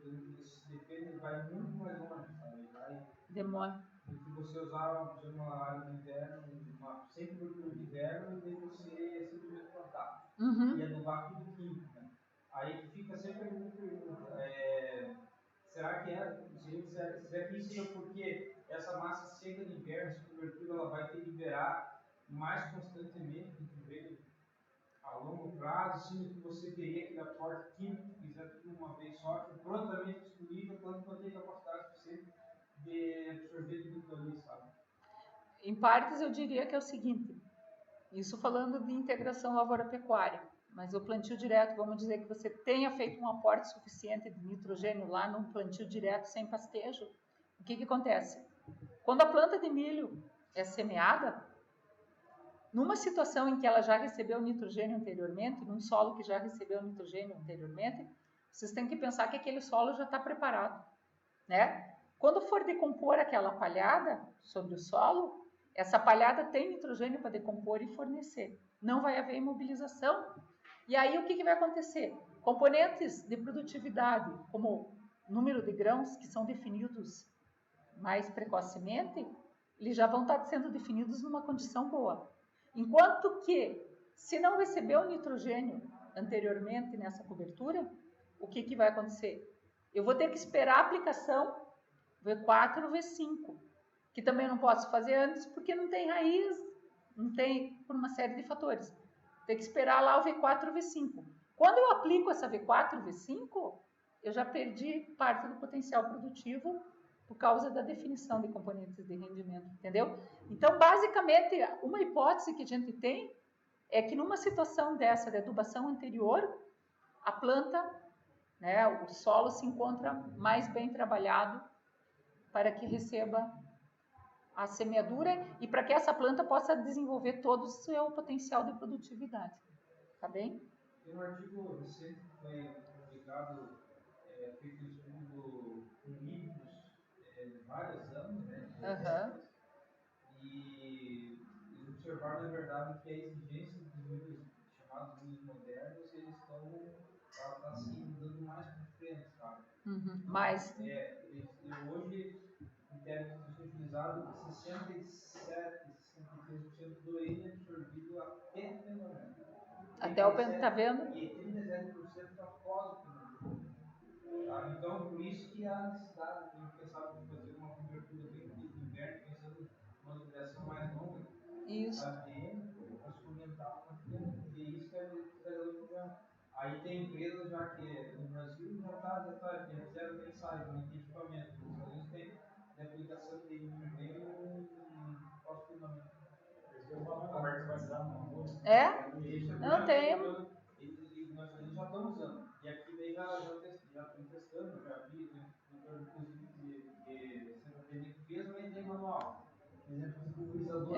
depende, vai muito mais longe, sabe? Demora. Do que você usar, por exemplo, uma área de inverno, sem cobertura de inverno, e daí você simplesmente plantar. E adubar tudo químico, né? Aí fica sempre a minha pergunta, será que isso é porque essa massa seca de inverno, essa cobertura, ela vai te liberar mais constantemente do que veio a longo prazo, sendo que você teria aquele aporte químico que quiser tudo uma vez só, que prontamente disponível, quando tem capacidade suficiente de absorver tudo ali, sabe? Em partes, eu diria que é o seguinte, isso falando de integração lavoura-pecuária, mas o plantio direto, vamos dizer que você tenha feito um aporte suficiente de nitrogênio lá num plantio direto sem pastejo, o que acontece? Quando a planta de milho é semeada, numa situação em que ela já recebeu nitrogênio anteriormente, num solo que já recebeu nitrogênio anteriormente, vocês têm que pensar que aquele solo já está preparado, né? Quando for decompor aquela palhada sobre o solo, essa palhada tem nitrogênio para decompor e fornecer. Não vai haver imobilização. E aí o que vai acontecer? Componentes de produtividade, como número de grãos que são definidos mais precocemente, eles já vão estar sendo definidos numa condição boa. Enquanto que, se não recebeu nitrogênio anteriormente nessa cobertura, o que vai acontecer? Eu vou ter que esperar a aplicação V4 ou V5, que também não posso fazer antes porque não tem raiz, não tem por uma série de fatores. Tem que esperar lá o V4 ou V5. Quando eu aplico essa V4 ou V5, eu já perdi parte do potencial produtivo por causa da definição de componentes de rendimento, entendeu? Então, basicamente, uma hipótese que a gente tem é que numa situação dessa de adubação anterior, a planta, né, o solo se encontra mais bem trabalhado para que receba a semeadura e para que essa planta possa desenvolver todo o seu potencial de produtividade. Tá bem? Tem um artigo recente que foi publicado, feito um estudo com milhos vários anos, né? E eles observaram, na verdade, que a exigência dos milhos, chamados milhos modernos, eles estão assim, dando mais para frente, sabe? Mais. Hoje, em termos de utilizado, 67, 63% do N é absorvido até o pensamento. Até o pensamento, tá vendo? E 37% após o pensamento. Tá? Então, por isso que há necessidade de pensar em fazer uma cobertura bem de inverno, pensando numa duração mais longa, isso. para experimentar uma pequena, porque isso que é o problema. Aí tem empresas já que no Brasil já fizeram pensar em equipamento. Os Estados Unidos tem de Não tem. Nós já estamos usando. E aqui daí já estamos testando, já vi, inclusive, que Santa Teresa fez, mas é manual. Por exemplo, o pulverizador,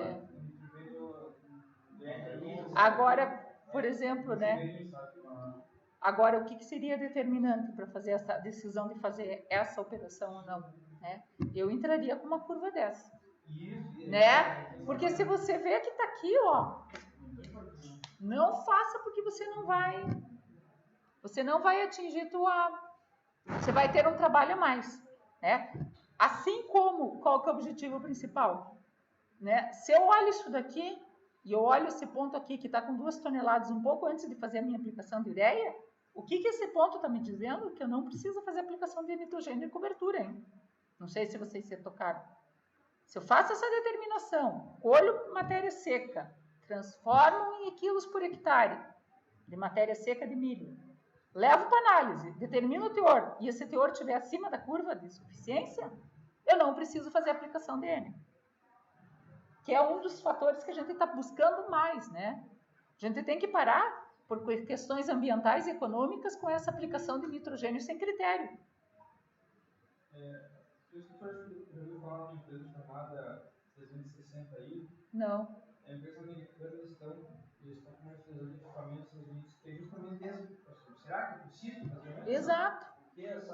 Agora, por exemplo, né? Agora, o que seria determinante para fazer essa decisão de fazer essa operação ou não? Né? Eu entraria com uma curva dessa. Né? Porque se você vê que está aqui, ó, não faça porque você não vai atingir você vai ter um trabalho a mais, né? Assim como, qual que é o objetivo principal? Né? Se eu olho isso daqui e eu olho esse ponto aqui que está com 2 toneladas um pouco antes de fazer a minha aplicação de ureia, o que esse ponto está me dizendo? Que eu não preciso fazer aplicação de nitrogênio de cobertura, hein? Não sei se vocês se tocaram. Se eu faço essa determinação, colho matéria seca, transformo em quilos por hectare de matéria seca de milho, levo para análise, determino o teor, e esse teor estiver acima da curva de suficiência, eu não preciso fazer aplicação de N. Que é um dos fatores que a gente está buscando mais, né? A gente tem que parar, por questões ambientais e econômicas, com essa aplicação de nitrogênio sem critério. Os professores já ouviu falar de uma empresa chamada 360 aí? Não. É a empresa americana, eles estão comercializando equipamentos que é justamente essa preocupação. Será que eu preciso fazer isso? Exato. Porque essa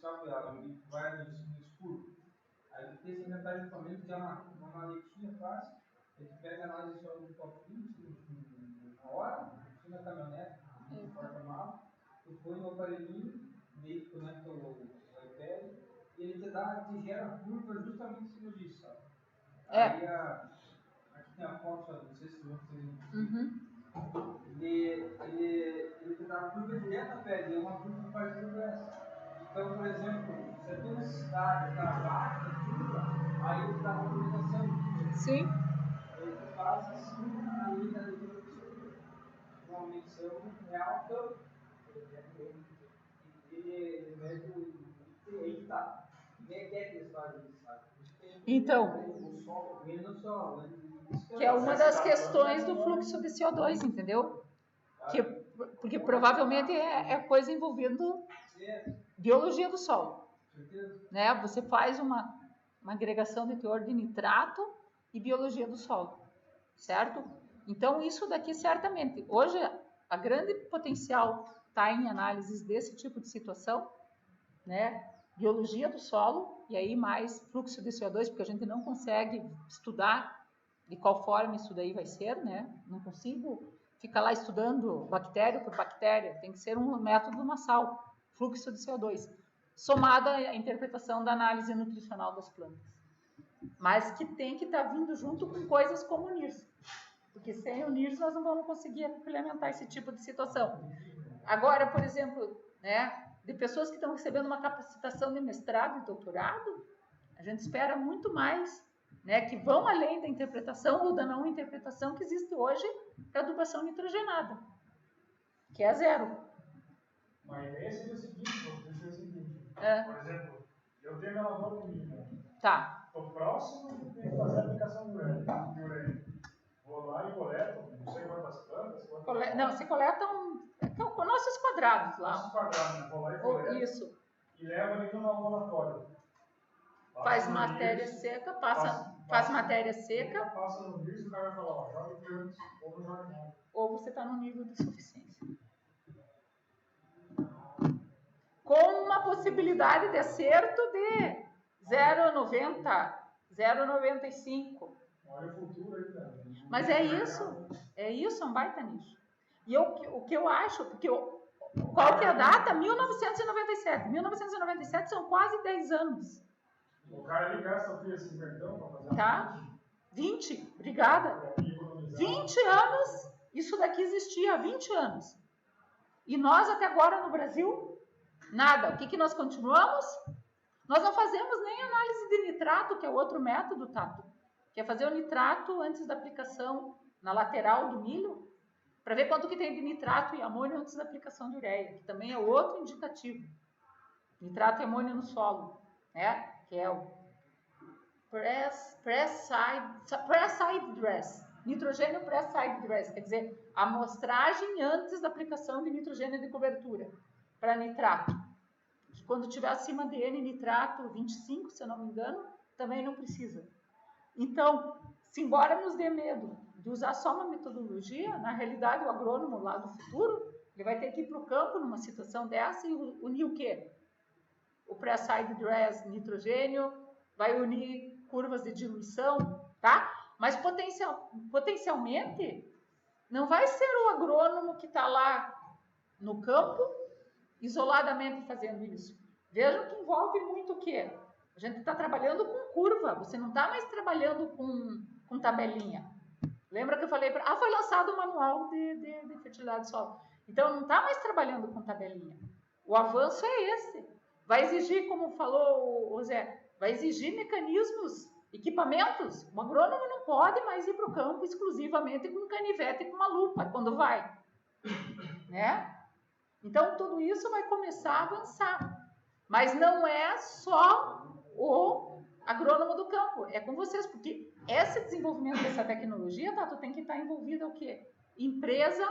ela vai no escuro. Aí tem esse inventário de equipamento que é uma maletinha fácil, a gente pega a análise só no top 20, na hora, na caminhonete, no porta-mala, tu põe no aparelhinho, meio que conecta o iPad, e ele te gera a curva justamente em cima disso, sabe? Aí aqui tem a foto, não sei se vocês ele te dá a curva direta na pele, é uma curva parecida com essa. Então, por exemplo, se a tua necessidade está abaixo da curva, aí ele dá uma limitação. Sim. Aí tu faz assim, aí da uma medição real, então ele mede aí que tá. Ninguém quer que eles fazem isso, sabe? Então, que é uma das questões do fluxo de CO2, entendeu? Porque provavelmente é coisa envolvendo biologia do solo. Né? Você faz uma agregação de teor de nitrato e biologia do solo, certo? Então, isso daqui certamente, hoje a grande potencial está em análises desse tipo de situação, né? Biologia do solo, e aí mais fluxo de CO2, porque a gente não consegue estudar de qual forma isso daí vai ser, né? Não consigo ficar lá estudando bactéria por bactéria, tem que ser um método massal, fluxo de CO2, somado à interpretação da análise nutricional das plantas. Mas que tem que estar vindo junto com coisas como o NIRS, porque sem o NIRS nós não vamos conseguir implementar esse tipo de situação. Agora, por exemplo, né, de pessoas que estão recebendo uma capacitação de mestrado e doutorado, a gente espera muito mais, né, que vão além da interpretação ou da não interpretação que existe hoje para adubação nitrogenada, que é 0. Mas esse é o seguinte, por exemplo, eu tenho minha lavoura de milho. Tá. Estou próximo de fazer a aplicação de ureia. Vou lá e coleto, não sei quantas plantas. Não, se coletam com nossos quadrados lá. Nossos quadrados, né? Vou lá e coleto. Isso. E levo ali no laboratório. Faz matéria seca, faz matéria seca. Passa no NIRS e o cara vai falar, ó, joga tantos, ou não joga nada. Ou você está no nível de suficiência. Com uma possibilidade de acerto de 0,90, 0,95. Olha o futuro aí, cara. Mas é isso, um baita nicho. E o que eu acho, porque qual que é a data? 1997. 1997 são quase 10 anos. O cara ali gasta o que esse perdão para fazer? Tá? 20, obrigada. 20 anos, isso daqui existia há 20 anos. E nós até agora no Brasil, nada. O que nós continuamos? Nós não fazemos nem análise de nitrato, que é outro método, Tato. Que é fazer o nitrato antes da aplicação na lateral do milho, para ver quanto que tem de nitrato e amônio antes da aplicação de ureia, que também é outro indicativo. Nitrato e amônio no solo, né? Que é o press side dress, Nitrogênio pré-side dress, quer dizer, a amostragem antes da aplicação de nitrogênio de cobertura para nitrato. Quando tiver acima de N-nitrato 25, se eu não me engano, também não precisa. Então, se embora nos dê medo de usar só uma metodologia, na realidade o agrônomo lá do futuro, ele vai ter que ir para o campo numa situação dessa e unir o quê? O pré-side dress nitrogênio, vai unir curvas de diluição, tá? Mas potencialmente não vai ser o agrônomo que está lá no campo isoladamente fazendo isso. Vejam que envolve muito o quê? A gente está trabalhando com curva, você não está mais trabalhando com tabelinha. Lembra que eu falei foi lançado o manual de fertilidade do solo. Então não está mais trabalhando com tabelinha. O avanço é esse. Vai exigir, como falou o Zé, vai exigir mecanismos, equipamentos. O agrônomo não pode mais ir para o campo exclusivamente com um canivete e com uma lupa, quando vai. Né? Então, tudo isso vai começar a avançar. Mas não é só o agrônomo do campo, é com vocês, porque esse desenvolvimento dessa tecnologia, Tato, tem que estar envolvido o quê? Empresa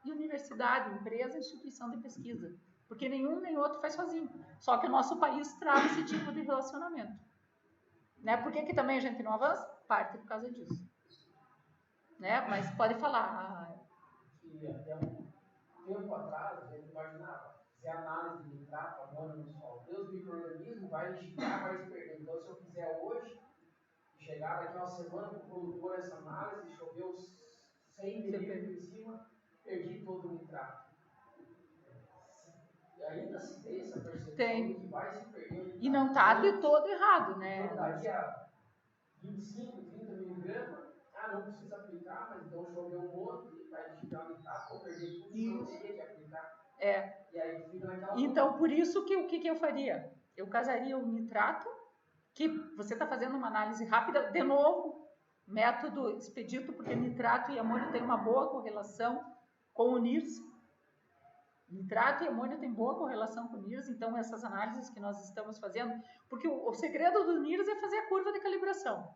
e universidade, empresa e instituição de pesquisa. Porque nenhum nem outro faz sozinho. Só que o nosso país trava esse tipo de relacionamento. Né? Por que também a gente não avança? Parte por causa disso. Né? Mas pode falar. Que até um tempo atrás, a gente imaginava, se a análise de nitrato, amônio no solo, os micro-organismos vai lixiviar, vai se perder. Então, se eu fizer hoje, chegar daqui a uma semana para o produtor essa análise, choveu 100 milímetros em cima, perdi todo o nitrato. Ainda se tem essa percepção de que vai se perder o nitrato. E não está de todo errado, né? Então, daqui a 25, 30 miligramas, não precisa aplicar, mas então choveu um monte, vai lixiviar o nitrato, vou perder tudo, então eu teria que aplicar. E aí fica naquela... Então, por isso que o que eu faria? Eu casaria o nitrato, que você está fazendo uma análise rápida, de novo, método expedito, porque nitrato e amônio têm uma boa correlação com o NIRS. Nitrato e amônio têm boa correlação com o NIRS, então essas análises que nós estamos fazendo, porque o segredo do NIRS é fazer a curva de calibração.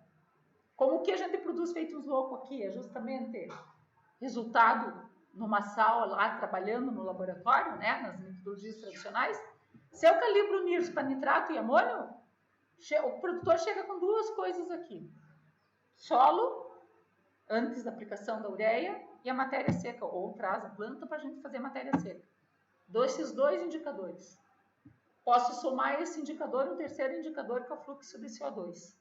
Como o que a gente produz feito uns loucos aqui é justamente resultado numa sala lá, trabalhando no laboratório, né, nas metodologias tradicionais. Se eu calibro o NIRS para nitrato e amônio, o produtor chega com duas coisas aqui. Solo, antes da aplicação da ureia, e a matéria seca, ou traz a planta para a gente fazer matéria seca. Esses dois indicadores. Posso somar esse indicador e um terceiro indicador, que é o fluxo de CO2.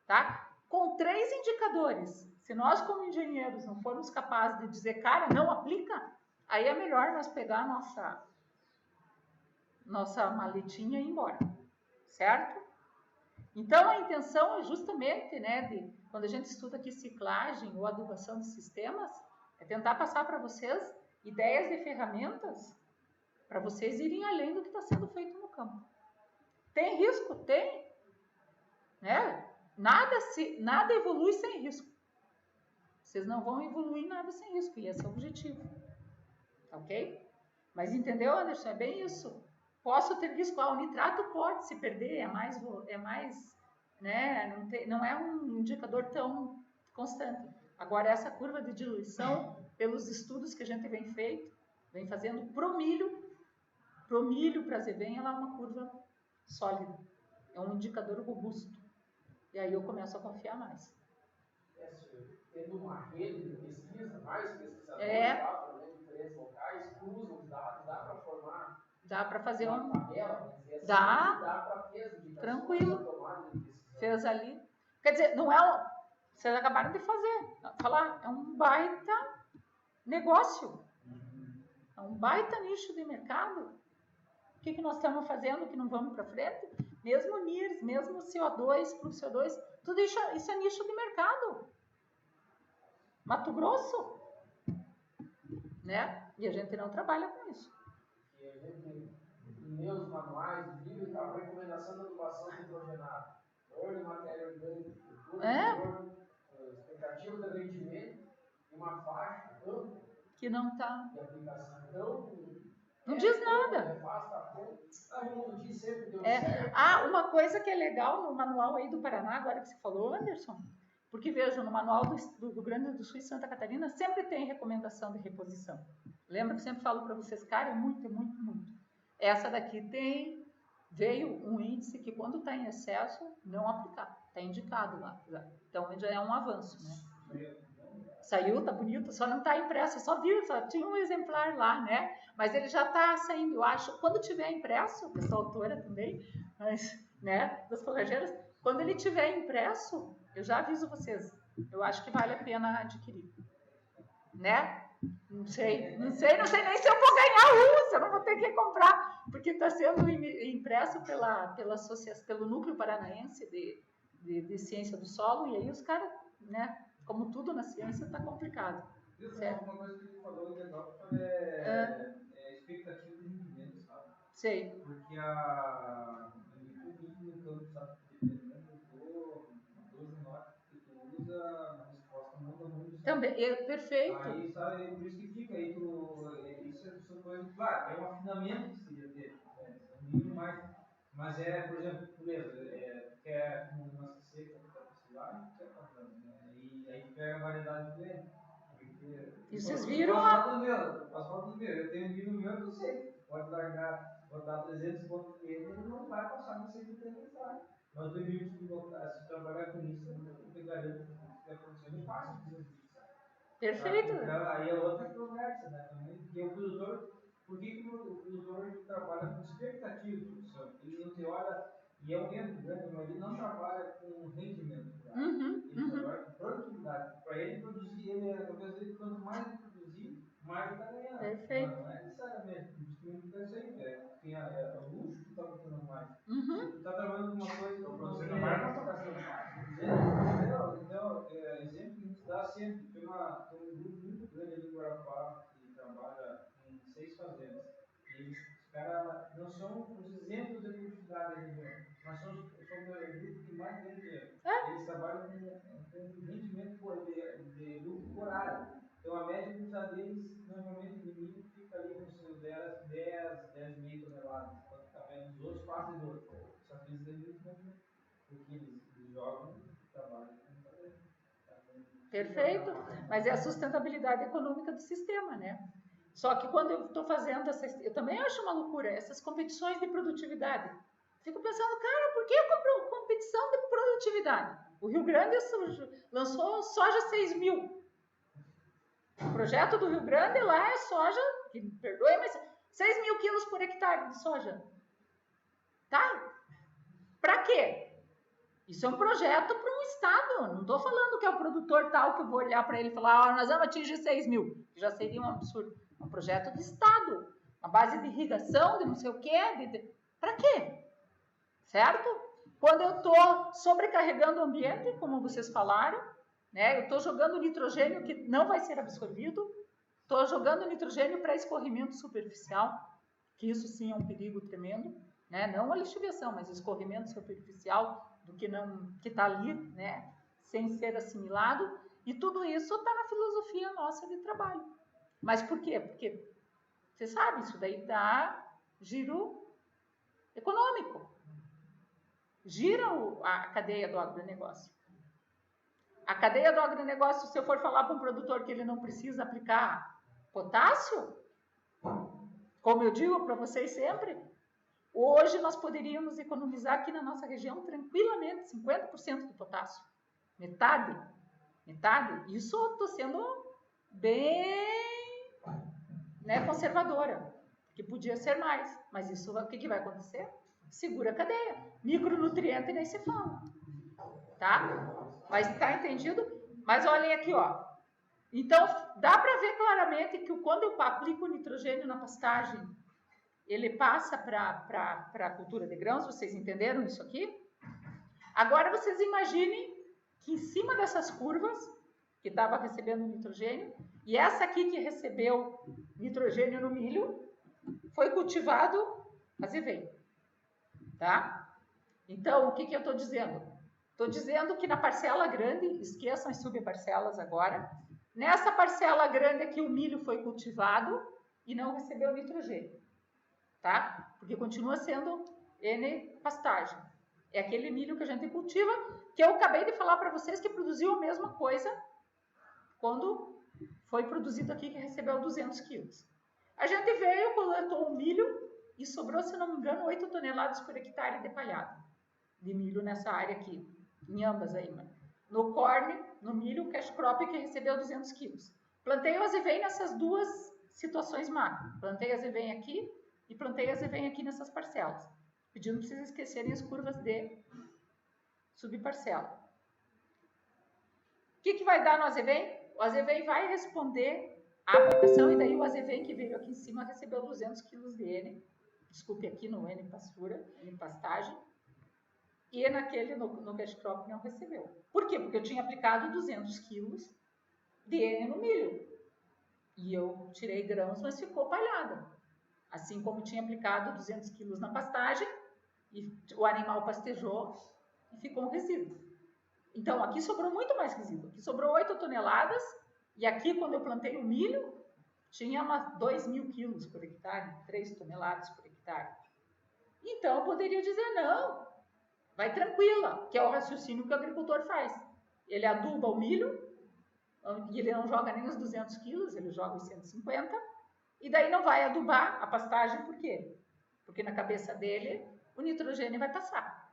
Tá? Com 3 indicadores, se nós como engenheiros não formos capazes de dizer, cara, não aplica, aí é melhor nós pegar a nossa maletinha e ir embora. Certo? Então, a intenção é justamente, né, quando a gente estuda aqui ciclagem ou adubação de sistemas, é tentar passar para vocês ideias de ferramentas para vocês irem além do que está sendo feito no campo. Tem risco? Tem. Né? Nada evolui sem risco. Vocês não vão evoluir nada sem risco, e esse é o objetivo. Ok? Mas entendeu, Anderson? É bem isso. Posso ter risco, o nitrato pode se perder, é mais né? Não é um indicador tão constante. Agora, essa curva de diluição, pelos estudos que a gente vem fazendo pro milho para azevém, ela é uma curva sólida. É um indicador robusto. E aí eu começo a confiar mais. Tendo uma rede de pesquisa, mais pesquisadores, diferentes locais, cruzam os dados, dá para formar. Dá para fazer uma tabela, assim, dá para ter as indicações. Tranquilo. Fez ali. Quer dizer, não é. Vocês acabaram de falar, é um baita negócio. É um baita nicho de mercado. O que nós estamos fazendo que não vamos para frente? Mesmo NIRS, mesmo CO2, pro CO2, tudo isso é nicho de mercado. Mato Grosso. Né? E a gente não trabalha com isso. E a gente, lê os manuais, os livros, estava recomendação de adubação nitrogenada. Valor de matéria orgânica, expectativa de rendimento e uma faixa ampla que não está. De aplicação. Então, não diz nada. Uma coisa que é legal no manual aí do Paraná, agora que você falou, Anderson, Porque, veja, no manual do Rio Grande do Sul e Santa Catarina sempre tem recomendação de reposição. Lembra que eu sempre falo para vocês, cara, é muito, muito, muito. Essa daqui veio um índice que quando está em excesso, não aplicar. Está indicado lá. Então, já é um avanço, né? Saiu, tá bonito, só não está impresso. Só tinha um exemplar lá, né? Mas ele já está saindo, eu acho. Quando tiver impresso, eu sou autora também, mas, né, das forrageiras, quando ele tiver impresso, eu já aviso vocês. Eu acho que vale a pena adquirir. Né? Não sei nem se eu vou ganhar se eu não vou ter que comprar, porque está sendo impresso pelo Núcleo Paranaense de Ciência do Solo, e aí os caras, né, como tudo na ciência, está complicado. Certo? Uma coisa que tu falou legal é expectativa de rendimento, sabe? Sei. Porque no campo, sabe, dependendo do norte que tu usa, a resposta muda muito. Também, perfeito. Aí, sabe, por isso que fica aí, isso são coisas, claro, é um afinamento que se ia ter, um nível mais, mas por exemplo, beleza, quer uma seca para precisar, quer passando, né? E aí tu pega a variedade do cliente. E vocês viram eu tenho um vídeo meu que eu sei, pode botar 300 pontos no cliente, ele não vai passar no centro de pensar. Mas eu tenho vídeo que se trabalhar com isso, eu te garanto que está acontecendo fácil. Perfeito. Então, aí é outra conversa, né? Também, porque o produtor, por que o produtor trabalha com expectativa de produção? Ele não te olha, e é um erro grande, mas ele não trabalha com rendimento. Ele trabalha com produtividade. Para ele produzir, talvez quanto mais ele produzir, mais ele está ganhando. Perfeito. Mas não é necessariamente, o isso aí, é o luxo que está botando mais. Se tu está trabalhando com uma coisa que produzindo mais, não está gastando mais. Então, exemplo que a gente dá sempre, tem um grupo muito grande ali em Guarapá que trabalha em 6 fazendas. E os caras não são os exemplos da produtividade da região, mas são o grupo que mais ganha dinheiro. Eles trabalham com rendimento de lucro por área. Então, a média de deles, normalmente, de milho, fica ali com seus 10,5 toneladas. Os outros fazem 12. Só que eles ganham muito mais, porque eles jogam, trabalham com fazer. Perfeito, mas é a sustentabilidade econômica do sistema, né? Só que quando eu estou fazendo eu também acho uma loucura, essas competições de produtividade. Fico pensando, cara, por que competição de produtividade? O Rio Grande lançou soja 6.000. O projeto do Rio Grande lá é soja, que me perdoe, mas 6.000 quilos por hectare de soja. Tá? Pra quê? Isso é um projeto para um estado. Não estou falando que é o produtor tal que eu vou olhar para ele e falar, nós vamos atingir 6.000. Que já seria um absurdo. É um projeto de estado. A base de irrigação, de não sei o quê. Para quê? Certo? Quando eu estou sobrecarregando o ambiente, como vocês falaram, né? Eu estou jogando nitrogênio que não vai ser absorvido. Estou jogando nitrogênio para escorrimento superficial, que isso sim é um perigo tremendo. Né? Não a lixiviação, mas o escorrimento superficial do que está ali, né, sem ser assimilado, e tudo isso está na filosofia nossa de trabalho. Mas por quê? Porque, você sabe, isso daí dá giro econômico. Gira a cadeia do agronegócio. A cadeia do agronegócio, se eu for falar para um produtor que ele não precisa aplicar potássio, como eu digo para vocês sempre, hoje nós poderíamos economizar aqui na nossa região tranquilamente 50% do potássio. Metade. Isso eu estou sendo bem, né, conservadora, porque podia ser mais. Mas isso, o que vai acontecer? Segura a cadeia. Micronutriente nem se fala. Tá? Mas tá entendido? Mas olhem aqui, ó. Então, dá para ver claramente que quando eu aplico nitrogênio na pastagem, ele passa para a cultura de grãos, vocês entenderam isso aqui? Agora vocês imaginem que em cima dessas curvas, que estava recebendo nitrogênio, e essa aqui que recebeu nitrogênio no milho, foi cultivado azevém. Tá? Então, o que eu estou dizendo? Estou dizendo que na parcela grande, esqueçam as subparcelas agora, nessa parcela grande aqui o milho foi cultivado e não recebeu nitrogênio. Tá? Porque continua sendo N pastagem. É aquele milho que a gente cultiva, que eu acabei de falar para vocês que produziu a mesma coisa quando foi produzido aqui, que recebeu 200 quilos. A gente veio, coletou o milho e sobrou, se não me engano, 8 toneladas por hectare de palhada de milho nessa área aqui, em ambas aí, mano. No corn, no milho, o cash crop que recebeu 200 quilos. Plantei o azevém nessas duas situações macro. Plantei azevém aqui e plantei azevém aqui nessas parcelas. Pedindo para vocês esquecerem as curvas de subparcela. O que vai dar no azevém? O azevém vai responder à aplicação, e daí o azevém que veio aqui em cima recebeu 200 kg de N, desculpe, aqui no N pastura, N pastagem, e naquele, no cash crop, não recebeu. Por quê? Porque eu tinha aplicado 200 kg de N no milho. E eu tirei grãos, mas ficou palhada. Assim como tinha aplicado 200 kg na pastagem, e o animal pastejou e ficou um resíduo. Então, aqui sobrou muito mais resíduo. Aqui sobrou 8 toneladas, e aqui, quando eu plantei o milho, tinha 2.000 quilos por hectare, 3 toneladas por hectare. Então, eu poderia dizer, não, vai tranquila, que é o raciocínio que o agricultor faz. Ele aduba o milho, e ele não joga nem os 200 quilos, ele joga os 150, e daí não vai adubar a pastagem, por quê? Porque na cabeça dele, o nitrogênio vai passar.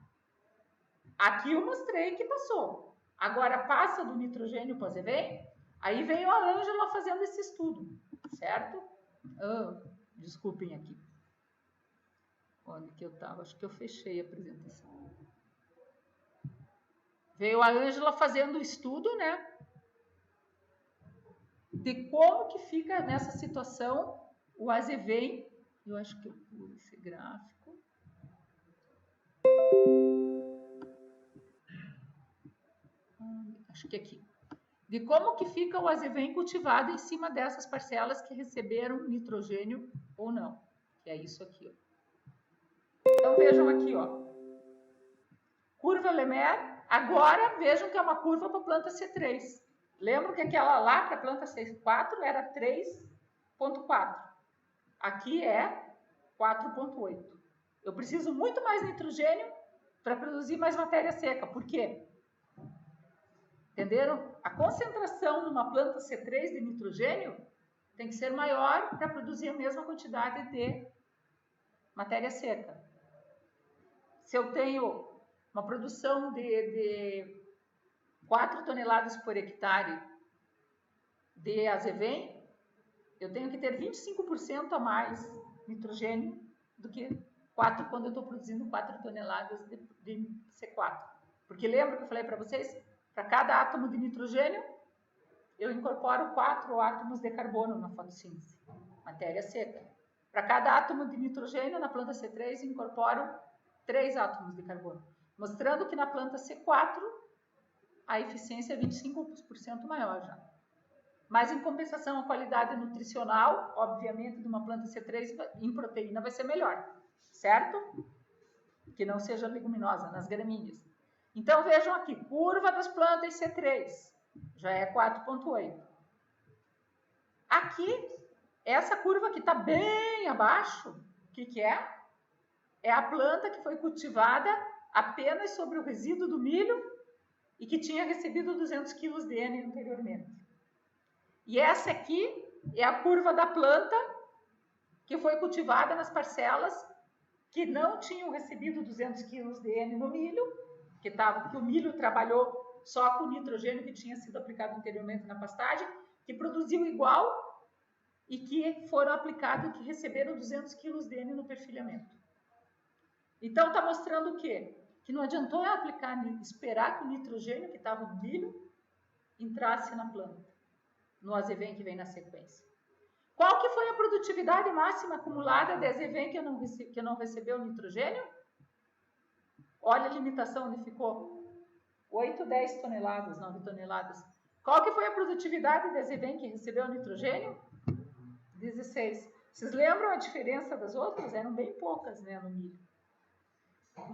Aqui eu mostrei que passou. Agora passa do nitrogênio para o azevém, aí veio a Ângela fazendo esse estudo, certo? Desculpem aqui. Onde que eu estava? Acho que eu fechei a apresentação. Veio a Ângela fazendo o estudo, né? De como que fica nessa situação o azevém. Eu acho que eu pulo esse gráfico. Acho que aqui. De como que fica o azevém cultivado em cima dessas parcelas que receberam nitrogênio ou não. Que é isso aqui, ó. Então vejam aqui, ó. Curva Lemaire. Agora vejam que é uma curva para a planta C3. Lembram que aquela lá para a planta C4 era 3,4. Aqui é 4,8. Eu preciso muito mais nitrogênio para produzir mais matéria seca. Por quê? Entenderam? A concentração numa planta C3 de nitrogênio tem que ser maior para produzir a mesma quantidade de matéria seca. Se eu tenho uma produção de 4 toneladas por hectare de azevém, eu tenho que ter 25% a mais nitrogênio do que 4 quando eu estou produzindo 4 toneladas de C4. Porque lembra que eu falei para vocês? Para cada átomo de nitrogênio, eu incorporo 4 átomos de carbono na fotossíntese, matéria seca. Para cada átomo de nitrogênio, na planta C3, eu incorporo 3 átomos de carbono. Mostrando que na planta C4, a eficiência é 25% maior já. Mas, em compensação, a qualidade nutricional, obviamente, de uma planta C3 em proteína vai ser melhor, certo? Que não seja leguminosa, nas gramíneas. Então, vejam aqui, curva das plantas C3, já é 4,8. Aqui, essa curva que está bem abaixo, o que é? É a planta que foi cultivada apenas sobre o resíduo do milho e que tinha recebido 200 kg de N anteriormente. E essa aqui é a curva da planta que foi cultivada nas parcelas que não tinham recebido 200 kg de N no milho, que o milho trabalhou só com o nitrogênio que tinha sido aplicado anteriormente na pastagem, que produziu igual e que foram aplicados, que receberam 200 kg de N no perfilhamento. Então, está mostrando o quê? Que não adiantou esperar que o nitrogênio que estava no milho entrasse na planta, no azevém que vem na sequência. Qual que foi a produtividade máxima acumulada de azevém que não recebeu nitrogênio? Olha a limitação onde ficou. 8, 10 toneladas, 9 toneladas. Qual que foi a produtividade de azevém que recebeu nitrogênio? 16. Vocês lembram a diferença das outras? Eram bem poucas, né, no milho.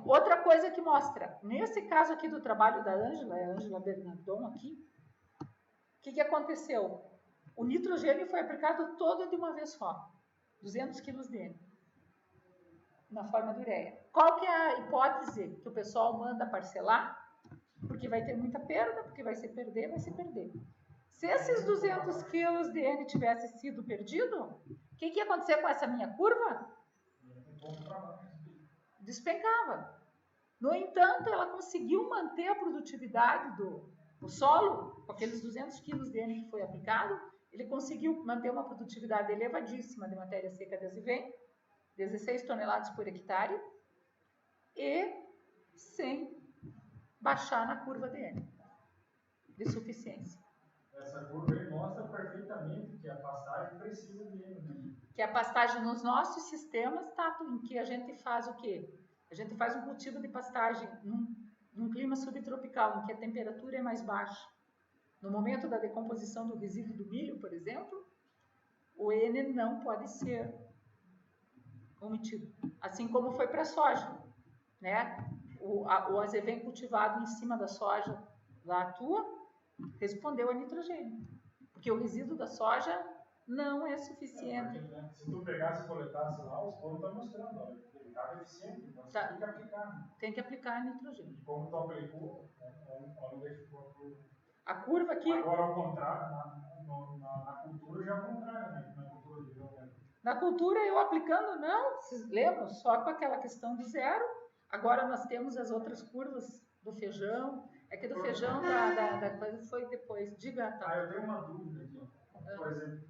Outra coisa que mostra, nesse caso aqui do trabalho da Ângela, é a Ângela Bernardon aqui, o que aconteceu? O nitrogênio foi aplicado todo de uma vez só, 200 kg de N, na forma de ureia. qual que é a hipótese que o pessoal manda parcelar? Porque vai ter muita perda, porque vai se perder, vai se perder. Se esses 200 quilos de N tivesse sido perdido, o que ia acontecer com essa minha curva? Despencava. No entanto, ela conseguiu manter a produtividade do solo, com aqueles 200 quilos de N que foi aplicado, ele conseguiu manter uma produtividade elevadíssima de matéria seca de azevém, 16 toneladas por hectare, e sem baixar na curva de N, de suficiência. Essa curva aí mostra perfeitamente que a pastagem precisa de N. Que a pastagem nos nossos sistemas, Tato, em que a gente faz o quê? A gente faz um cultivo de pastagem num clima subtropical, em que a temperatura é mais baixa. No momento da decomposição do resíduo do milho, por exemplo, o N não pode ser omitido. Assim como foi para a soja, né? O azevém cultivado em cima da soja lá tua respondeu a nitrogênio, porque o resíduo da soja não é suficiente. Se tu pegasse e coletasse lá, os polos estão mostrando, ó, ele está deficiente, então você tem que aplicar. Né? Tem que aplicar nitrogênio. E como tu aplicou, onde ficou a curva aqui. Agora, ao contrário, na cultura já é o contrário, né? Na cultura de grão, né? Na cultura, eu aplicando, não, vocês lembram? Só com aquela questão do zero. Agora nós temos as outras curvas do feijão. É que do feijão da coisa foi depois. Diga, tá? Eu tenho uma dúvida aqui. Por exemplo,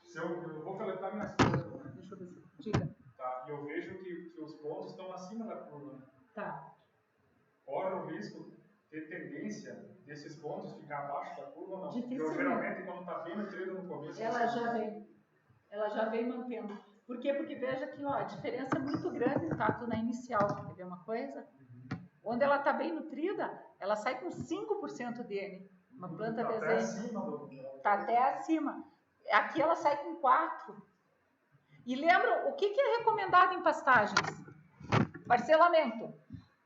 se eu vou coletar minhas coisas, né? Deixa eu ver se... Diga. Tá, e eu vejo que os pontos estão acima da curva, né? Tá. Corre o risco ter tendência desses pontos ficar abaixo da curva ou não? Dificilmente. Eu geralmente, quando está bem nutrido no começo... Ela já vem mantendo. Por quê? Porque veja que ó, a diferença é muito grande, Tato, na inicial. Quer ver uma coisa? Onde ela está bem nutrida, ela sai com 5% de N. Uma planta de azeite. Está até acima. Aqui ela sai com 4%. E lembram, o que é recomendado em pastagens? Parcelamento.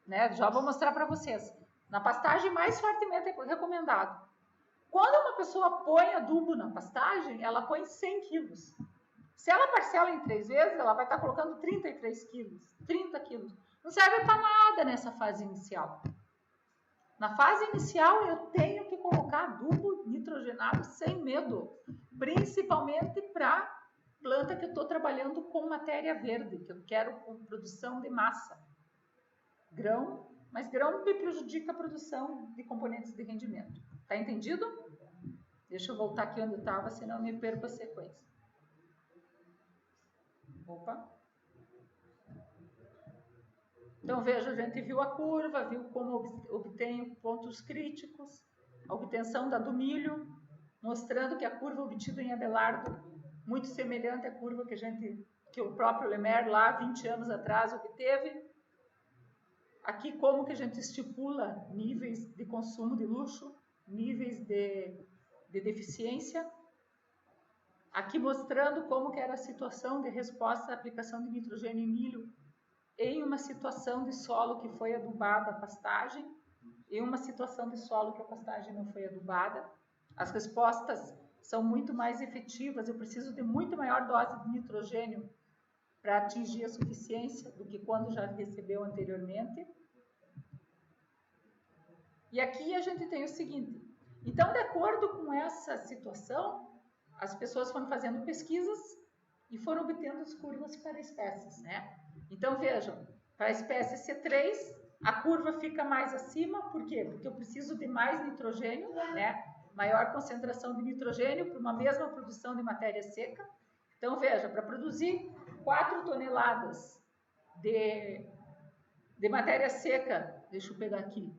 Né? Já vou mostrar para vocês. Na pastagem, mais fortemente é recomendado. Quando uma pessoa põe adubo na pastagem, ela põe 100 quilos. Se ela parcela em 3 vezes, ela vai estar colocando 33 quilos, 30 quilos. Não serve para nada nessa fase inicial. Na fase inicial, eu tenho que colocar adubo nitrogenado sem medo. Principalmente para planta que eu estou trabalhando com matéria verde, que eu quero com produção de massa. Grão, mas grão me prejudica a produção de componentes de rendimento. Tá entendido? Deixa eu voltar aqui onde eu estava, senão eu me perco a sequência. Opa. Então, veja, a gente viu a curva, viu como obtém pontos críticos, a obtenção do milho, mostrando que a curva obtida em Abelardo, muito semelhante à curva que o próprio Lemaire, lá 20 anos atrás, obteve. Aqui, como que a gente estipula níveis de consumo de luxo, níveis de deficiência. Aqui mostrando como que era a situação de resposta à aplicação de nitrogênio em milho em uma situação de solo que foi adubada a pastagem, em uma situação de solo que a pastagem não foi adubada. As respostas são muito mais efetivas, eu preciso de muito maior dose de nitrogênio para atingir a suficiência do que quando já recebeu anteriormente. E aqui a gente tem o seguinte, então, de acordo com essa situação, as pessoas foram fazendo pesquisas e foram obtendo as curvas para espécies, né? Então, vejam, para a espécie C3, a curva fica mais acima, por quê? Porque eu preciso de mais nitrogênio, né? Maior concentração de nitrogênio para uma mesma produção de matéria seca. Então, veja, para produzir 4 toneladas de matéria seca, deixa eu pegar aqui,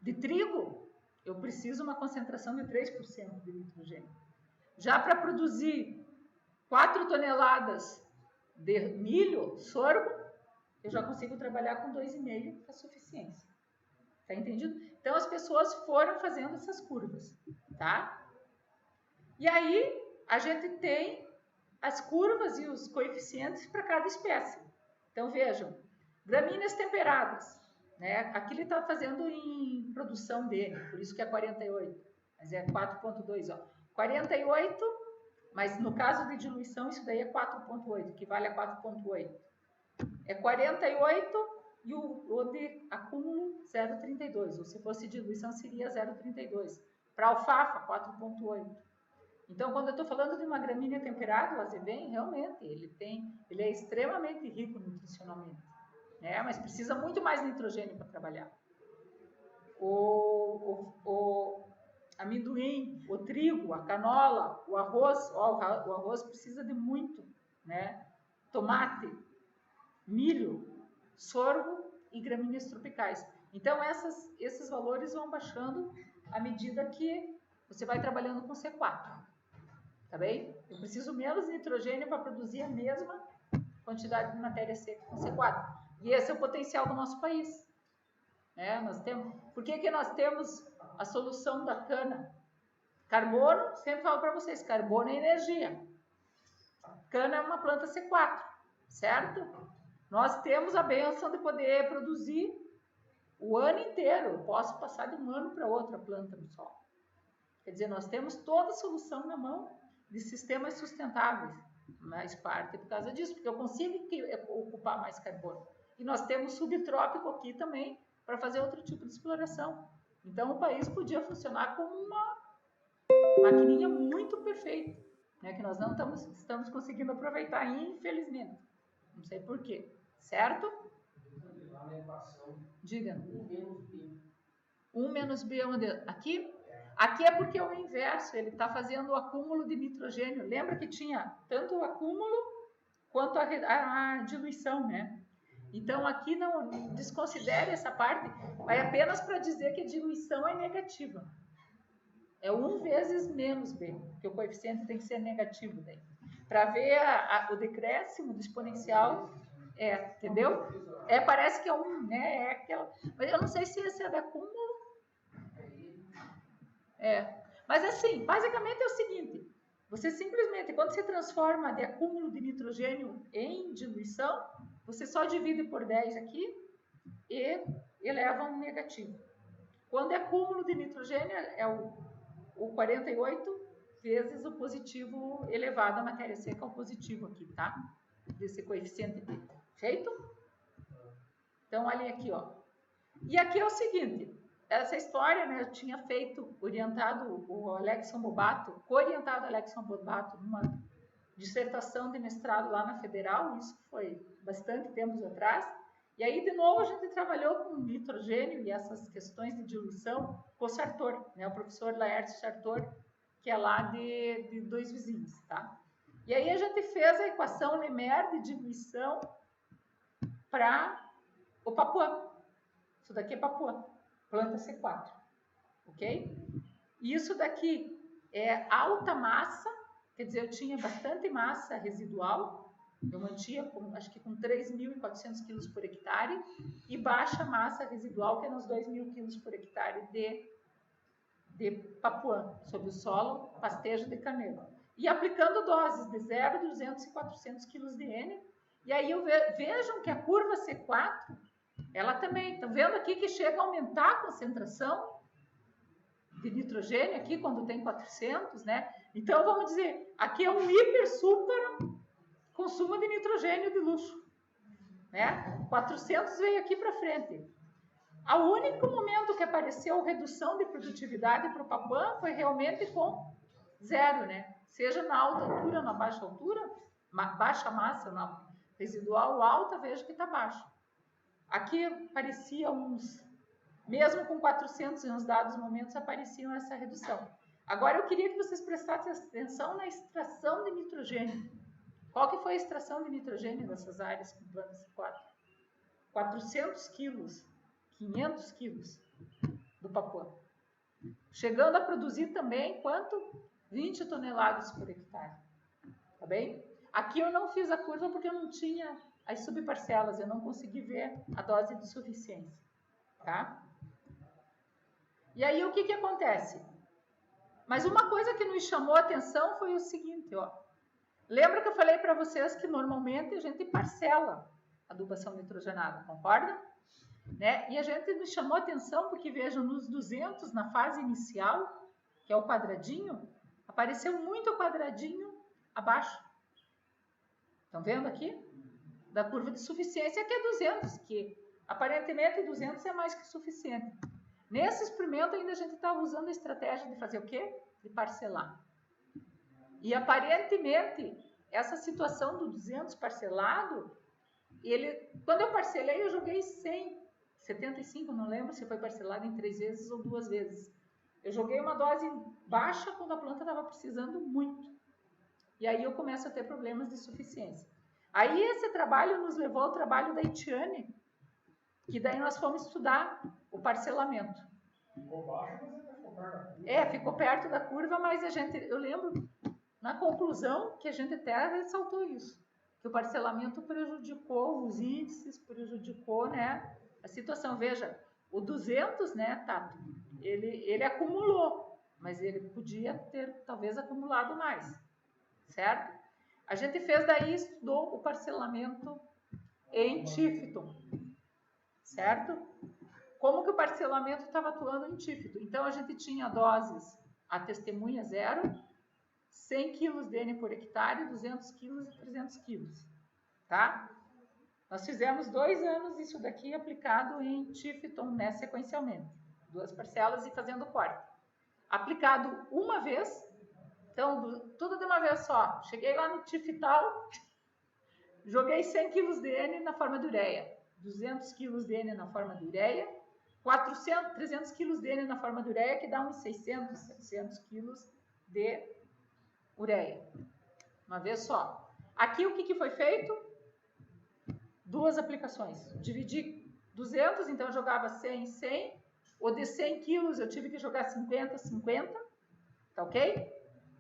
de trigo, eu preciso uma concentração de 3% de nitrogênio. Já para produzir 4 toneladas de milho, sorgo, eu já consigo trabalhar com 2,5, que é a suficiência. Tá entendido? Então, as pessoas foram fazendo essas curvas, tá? E aí, a gente tem as curvas e os coeficientes para cada espécie. Então, vejam, gramíneas temperadas. Né? Aqui ele está fazendo em produção dele, por isso que é 48, mas é 4,2, ó. 48, mas no caso de diluição, isso daí é 4,8, equivale a 4,8. é 48 e o de acúmulo 0,32. Ou se fosse diluição, seria 0,32. Para alfafa, 4,8. Então, quando eu estou falando de uma gramínea temperada, o azevém, realmente, ele é extremamente rico nutricionalmente, né? Mas precisa muito mais nitrogênio para trabalhar. O amendoim, o trigo, a canola, o arroz, o arroz precisa de muito, né? Tomate, milho, sorgo e gramíneas tropicais. Então, esses valores vão baixando à medida que você vai trabalhando com C4. Tá bem? Eu preciso menos nitrogênio para produzir a mesma quantidade de matéria seca com C4. E esse é o potencial do nosso país. Né? Por que nós temos a solução da cana? Carbono, sempre falo para vocês, carbono é energia. Cana é uma planta C4, certo? Nós temos a benção de poder produzir o ano inteiro. Eu posso passar de um ano para outra planta no solo. Quer dizer, nós temos toda a solução na mão de sistemas sustentáveis, mais parte por causa disso, porque eu consigo ocupar mais carbono. E nós temos subtrópico aqui também para fazer outro tipo de exploração. Então, o país podia funcionar como uma maquininha muito perfeita, né, que nós não estamos conseguindo aproveitar, infelizmente. Não sei por quê. Certo? Diga. 1 menos B onde? Aqui? Aqui é porque é o inverso, ele está fazendo o acúmulo de nitrogênio. Lembra que tinha tanto o acúmulo quanto a diluição, né? Então, aqui não desconsidere essa parte, vai apenas para dizer que a diluição é negativa. É 1 vezes menos B, que o coeficiente tem que ser negativo daí. Para ver o decréscimo do exponencial, entendeu? Parece que é 1, né? É aquela... Mas eu não sei se esse é de acúmulo. Mas assim, basicamente é o seguinte, você simplesmente, quando você transforma de acúmulo de nitrogênio em diluição, você só divide por 10 aqui e eleva um negativo. Quando é acúmulo de nitrogênio, é o 48 vezes o positivo elevado à matéria seca, o positivo aqui, tá? Desse coeficiente B. Feito? Então, olhem aqui, ó. E aqui é o seguinte... Essa história, né, eu tinha orientado o Alexson Bobato, co-orientado Alexson Bobato, numa dissertação de mestrado lá na Federal, isso foi bastante tempos atrás, e aí, de novo, a gente trabalhou com nitrogênio e essas questões de diluição com o Sartor, né, o professor Laércio Sartor, que é lá de Dois Vizinhos, tá? E aí a gente fez a equação Lemaire de diluição para o Papuã. Isso daqui é Papuã. Planta C4, ok? E isso daqui é alta massa, quer dizer, eu tinha bastante massa residual, eu mantinha acho que com 3.400 quilos por hectare, e baixa massa residual, que é nos 2.000 quilos por hectare de Papuã, sobre o solo, pastejo de canela. E aplicando doses de 0, 200 e 400 quilos de N, e aí vejam que a curva C4, ela também, estão vendo aqui que chega a aumentar a concentração de nitrogênio aqui quando tem 400, né? Então, vamos dizer, aqui é um hiper, super consumo de nitrogênio de luxo, né? 400 veio aqui para frente. O único momento que apareceu redução de produtividade para o Papuã foi realmente com 0, né? Seja na alta altura ou na baixa altura, baixa massa, na residual ou alta, veja que está baixo. Aqui aparecia mesmo com 400 em uns dados momentos, apareciam essa redução. Agora eu queria que vocês prestassem atenção na extração de nitrogênio. Qual que foi a extração de nitrogênio dessas áreas com planta C4? 400 quilos, 500 quilos do Papuã. Chegando a produzir também, quanto? 20 toneladas por hectare. Tá bem? Aqui eu não fiz a curva porque eu não tinha as subparcelas, eu não consegui ver a dose de suficiência, tá? E aí o que acontece? Mas uma coisa que nos chamou a atenção foi o seguinte, ó. Lembra que eu falei para vocês que normalmente a gente parcela a adubação nitrogenada, concorda? Né? E a gente nos chamou a atenção porque, vejam, nos 200, na fase inicial, que é o quadradinho, apareceu muito quadradinho abaixo. Estão vendo aqui? da curva de suficiência, que é 200, que aparentemente 200 é mais que suficiente. Nesse experimento ainda a gente estava usando a estratégia de fazer o quê? De parcelar. E aparentemente essa situação do 200 parcelado, quando eu parcelei eu joguei 175, não lembro se foi parcelado em 3 vezes ou 2 vezes. Eu joguei uma dose baixa quando a planta estava precisando muito. E aí eu começo a ter problemas de suficiência. Aí esse trabalho nos levou ao trabalho da Itiane, que daí nós fomos estudar o parcelamento. Ficou baixo, mas ainda ficou perto da curva. Ficou perto da curva, mas eu lembro na conclusão que a gente até ressaltou isso, que o parcelamento prejudicou os índices, prejudicou, né, a situação. Veja, o 200, né, Tato, ele acumulou, mas ele podia ter talvez acumulado mais, certo? A gente fez daí, estudou o parcelamento em Tifton, certo? Como que o parcelamento estava atuando em Tifton? Então, a gente tinha doses a testemunha 0, 100 kg de N por hectare, 200 kg e 300 kg, tá? Nós fizemos 2 anos isso daqui aplicado em Tifton, né, sequencialmente. 2 parcelas e fazendo corte. Aplicado uma vez, então, tudo de uma vez só. Cheguei lá no Tiftal, joguei 100 kg de N na forma de ureia, 200 kg de N na forma de ureia, 300 kg de N na forma de ureia, que dá uns 600, 700 kg de ureia. Uma vez só. Aqui o que foi feito? 2 aplicações. Dividi 200, então eu jogava 100, 100. O de 100 quilos eu tive que jogar 50, 50. Tá ok?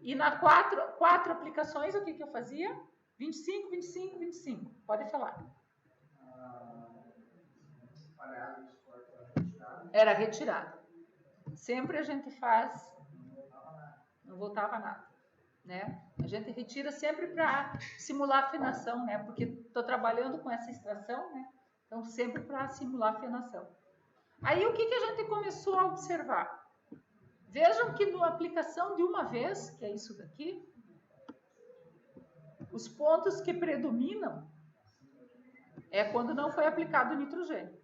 E na 4 aplicações, o que eu fazia? 25, 25, 25. Pode falar. Era retirado. Sempre a gente faz... Não voltava nada. Né? A gente retira sempre para simular afinação, né? Porque estou trabalhando com essa extração, né? Então, sempre para simular afinação. Aí, o que a gente começou a observar? Vejam que na aplicação de uma vez, que é isso daqui, os pontos que predominam é quando não foi aplicado o nitrogênio.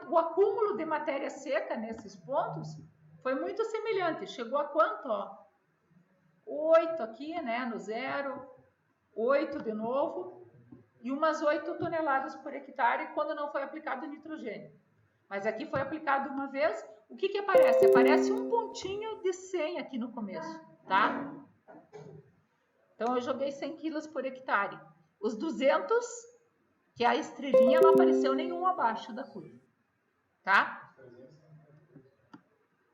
O acúmulo de matéria seca nesses pontos foi muito semelhante. Chegou a quanto? Ó? 8 aqui, né, no 0, 8 de novo, e umas 8 toneladas por hectare quando não foi aplicado nitrogênio. Mas aqui foi aplicado uma vez, o que aparece? Aparece um pontinho de 100 aqui no começo, tá? Então, eu joguei 100 quilos por hectare. Os 200, que é a estrelinha, não apareceu nenhum abaixo da curva, tá?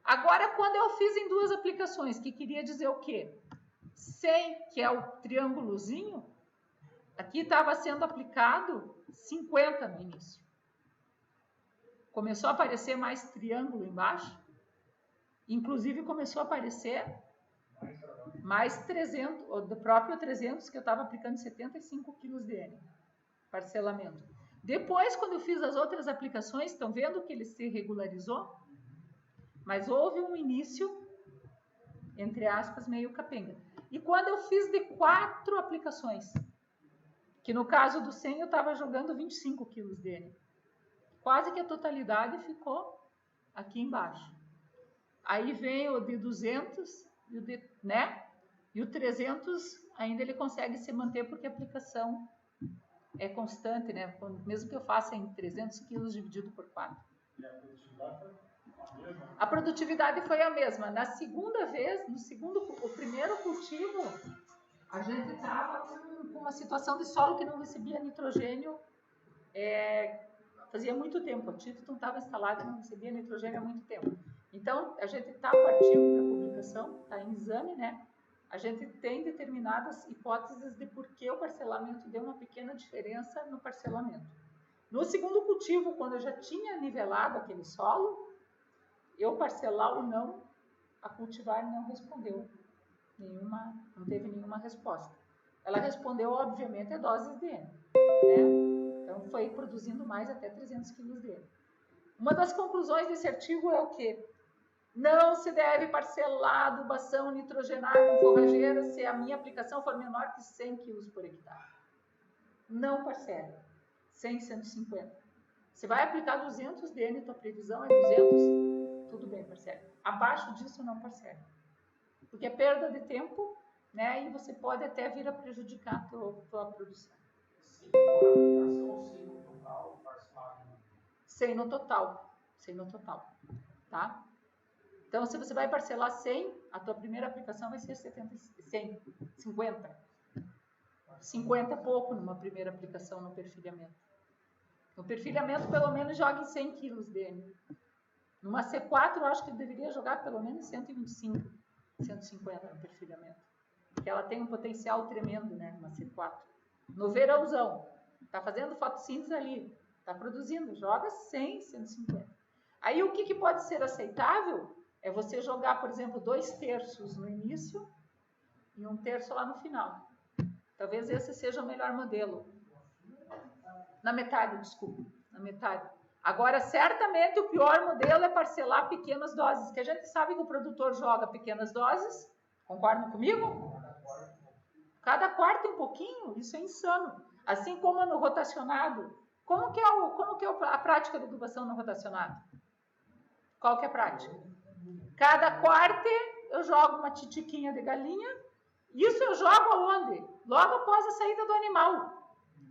Agora, quando eu fiz em 2 aplicações, que queria dizer o quê? 100, que é o triângulozinho, aqui estava sendo aplicado 50 no início. Começou a aparecer mais triângulo embaixo. Inclusive, começou a aparecer mais 300, do próprio 300, que eu estava aplicando 75 kg de N, parcelamento. Depois, quando eu fiz as outras aplicações, estão vendo que ele se regularizou? Mas houve um início, entre aspas, meio capenga. E quando eu fiz de 4 aplicações, que no caso do 100 eu estava jogando 25 kg de N, quase que a totalidade ficou aqui embaixo. Aí vem o de 200, e o de, né? E o 300 ainda ele consegue se manter porque a aplicação é constante, né? Mesmo que eu faça em 300 kg dividido por 4. E a produtividade foi a mesma? A produtividade foi a mesma. Na segunda vez, o primeiro cultivo, a gente estava com uma situação de solo que não recebia nitrogênio. Fazia muito tempo. A Tifton estava instalada e não recebia nitrogênio há muito tempo. Então, a gente está partindo para a publicação, está em exame, né? A gente tem determinadas hipóteses de por que o parcelamento deu uma pequena diferença no parcelamento. No segundo cultivo, quando eu já tinha nivelado aquele solo, eu parcelar ou não, a cultivar não respondeu não teve nenhuma resposta. Ela respondeu, obviamente, a doses de N, né? Então, foi produzindo mais até 300 kg de N. Uma das conclusões desse artigo é o quê? Não se deve parcelar adubação nitrogenada em forrageira se a minha aplicação for menor que 100 kg por hectare. não parcele. 100, 150. Você vai aplicar 200 DN, tua previsão é 200, tudo bem, parcele. Abaixo disso, não parcele. Porque é perda de tempo, né? E você pode até vir a prejudicar a tua produção. Sim, por aplicação, sim, no total, parcelado. 100 no total. 100 no total. Tá? Então, se você vai parcelar 100, a tua primeira aplicação vai ser 100, 50. 50 é pouco numa primeira aplicação no perfilhamento. No perfilhamento, pelo menos, jogue 100 quilos dele. Numa C4, eu acho que deveria jogar pelo menos 125, 150 no perfilhamento. Porque ela tem um potencial tremendo, né, uma C4. No verãozão, tá fazendo fotossíntese ali, tá produzindo, joga 100, 150. Aí, o que pode ser aceitável é você jogar, por exemplo, 2/3 no início e 1/3 lá no final. Talvez esse seja o melhor modelo. Na metade, desculpa. Na metade. Agora, certamente, o pior modelo é parcelar pequenas doses, que a gente sabe que o produtor joga pequenas doses. Concordam comigo? Cada quarto um pouquinho, isso é insano. Assim como no rotacionado. Como que é a prática de adubação no rotacionado? Qual que é a prática? Cada quarto eu jogo uma titiquinha de galinha. Isso eu jogo aonde? Logo após a saída do animal.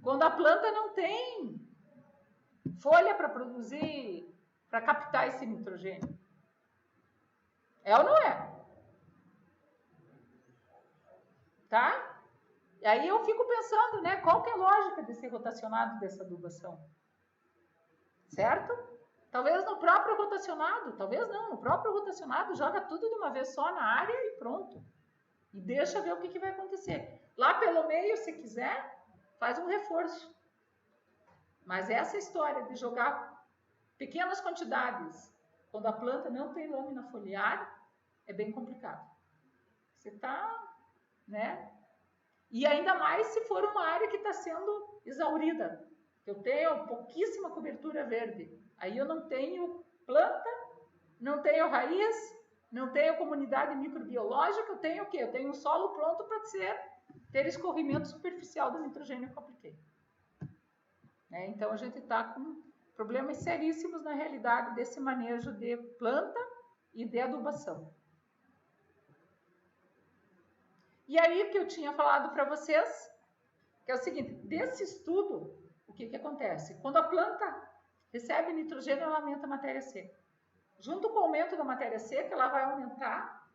Quando a planta não tem folha para produzir, para captar esse nitrogênio. É ou não é? Tá? E aí eu fico pensando, né? Qual que é a lógica desse rotacionado, dessa adubação? Certo? Talvez no próprio rotacionado, talvez não, no próprio rotacionado joga tudo de uma vez só na área e pronto. E deixa ver o que vai acontecer. Lá pelo meio, se quiser, faz um reforço. Mas essa história de jogar pequenas quantidades, quando a planta não tem lâmina foliar, é bem complicado. Você está, né? E ainda mais se for uma área que está sendo exaurida. Eu tenho pouquíssima cobertura verde. Aí eu não tenho planta, não tenho raiz, não tenho comunidade microbiológica, eu tenho o quê? Eu tenho um solo pronto para ter escorrimento superficial do nitrogênio que eu apliquei. Então a gente está com problemas seríssimos na realidade desse manejo de planta e de adubação. E aí que eu tinha falado para vocês, que é o seguinte, desse estudo, o que acontece? Quando a planta recebe nitrogênio, ela aumenta a matéria seca. Junto com o aumento da matéria seca, ela vai aumentar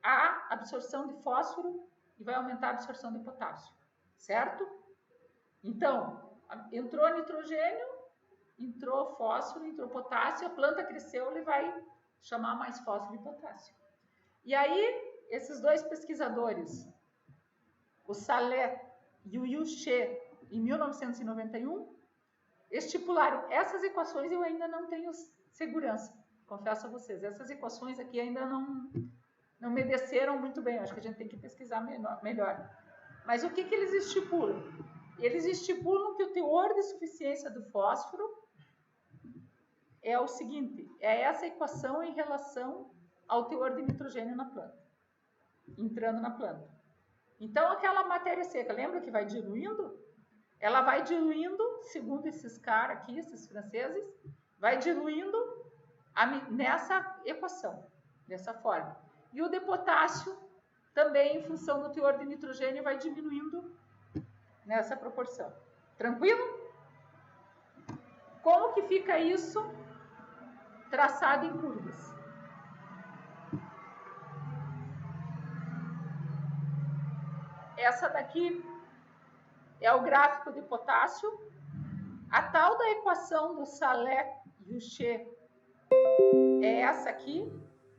a absorção de fósforo e vai aumentar a absorção de potássio, certo? Então, entrou nitrogênio, entrou fósforo, entrou potássio, a planta cresceu, ele vai chamar mais fósforo e potássio. E aí, esses dois pesquisadores, o Salé e o Yuche, em 1991, estipularam essas equações. Eu ainda não tenho segurança, confesso a vocês. Essas equações aqui ainda não me desceram muito bem. Acho que a gente tem que pesquisar melhor. Mas o que eles estipulam? Eles estipulam que o teor de suficiência do fósforo é o seguinte, é essa equação em relação ao teor de nitrogênio na planta, entrando na planta. Então, aquela matéria seca, lembra que vai diluindo? Ela vai diluindo, segundo esses caras aqui, esses franceses, vai diluindo nessa equação, dessa forma. E o de potássio, também em função do teor de nitrogênio, vai diminuindo nessa proporção. Tranquilo? Como que fica isso traçado em curvas? Essa daqui é o gráfico de potássio. A tal da equação do Salé e Yuche é essa aqui,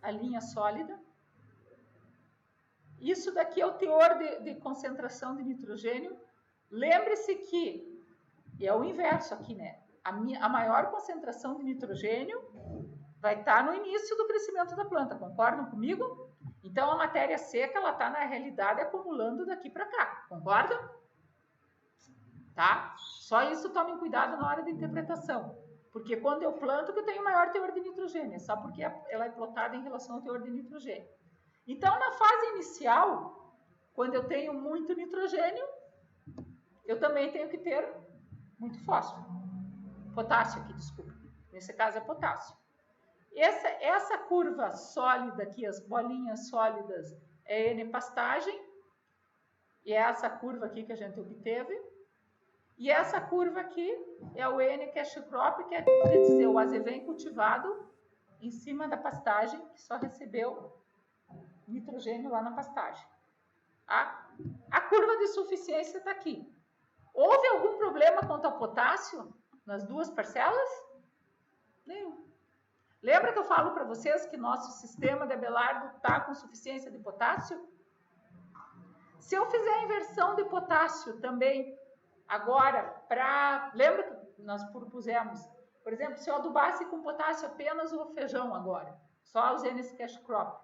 a linha sólida. Isso daqui é o teor de concentração de nitrogênio. Lembre-se que é o inverso aqui, né? A maior concentração de nitrogênio vai estar no início do crescimento da planta, concordam comigo? Então, a matéria seca, ela está, na realidade, acumulando daqui para cá, concordam? Tá? Só isso tomem cuidado na hora da interpretação. Porque quando eu planto, que eu tenho maior teor de nitrogênio, é só porque ela é plotada em relação ao teor de nitrogênio. Então, na fase inicial, quando eu tenho muito nitrogênio, eu também tenho que ter muito fósforo. Potássio aqui, desculpa. Nesse caso é potássio. Essa curva sólida aqui, as bolinhas sólidas, é N-pastagem. E é essa curva aqui que a gente obteve. E essa curva aqui é o N-cash crop, que quer dizer o azevém cultivado em cima da pastagem, que só recebeu nitrogênio lá na pastagem. A curva de suficiência está aqui. Houve algum problema quanto ao potássio nas duas parcelas? Nenhum. Lembra que eu falo para vocês que nosso sistema de Abelardo está com suficiência de potássio? Se eu fizer a inversão de potássio também, agora, lembra que nós propusemos, por exemplo, se eu adubasse com potássio apenas o feijão agora, só os N-cash crop,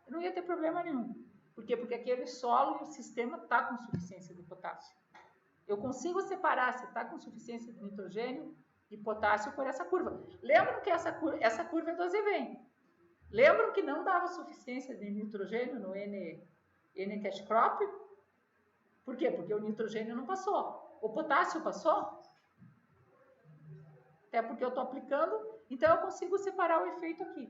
eu não ia ter problema nenhum. Por quê? Porque aquele solo e o sistema está com suficiência de potássio. Eu consigo separar se está com suficiência de nitrogênio e potássio por essa curva. Lembram que essa curva é do azevém. Lembram que não dava suficiência de nitrogênio no N-cash crop? Por quê? Porque o nitrogênio não passou. O potássio passou? Até porque eu estou aplicando, então eu consigo separar o efeito aqui.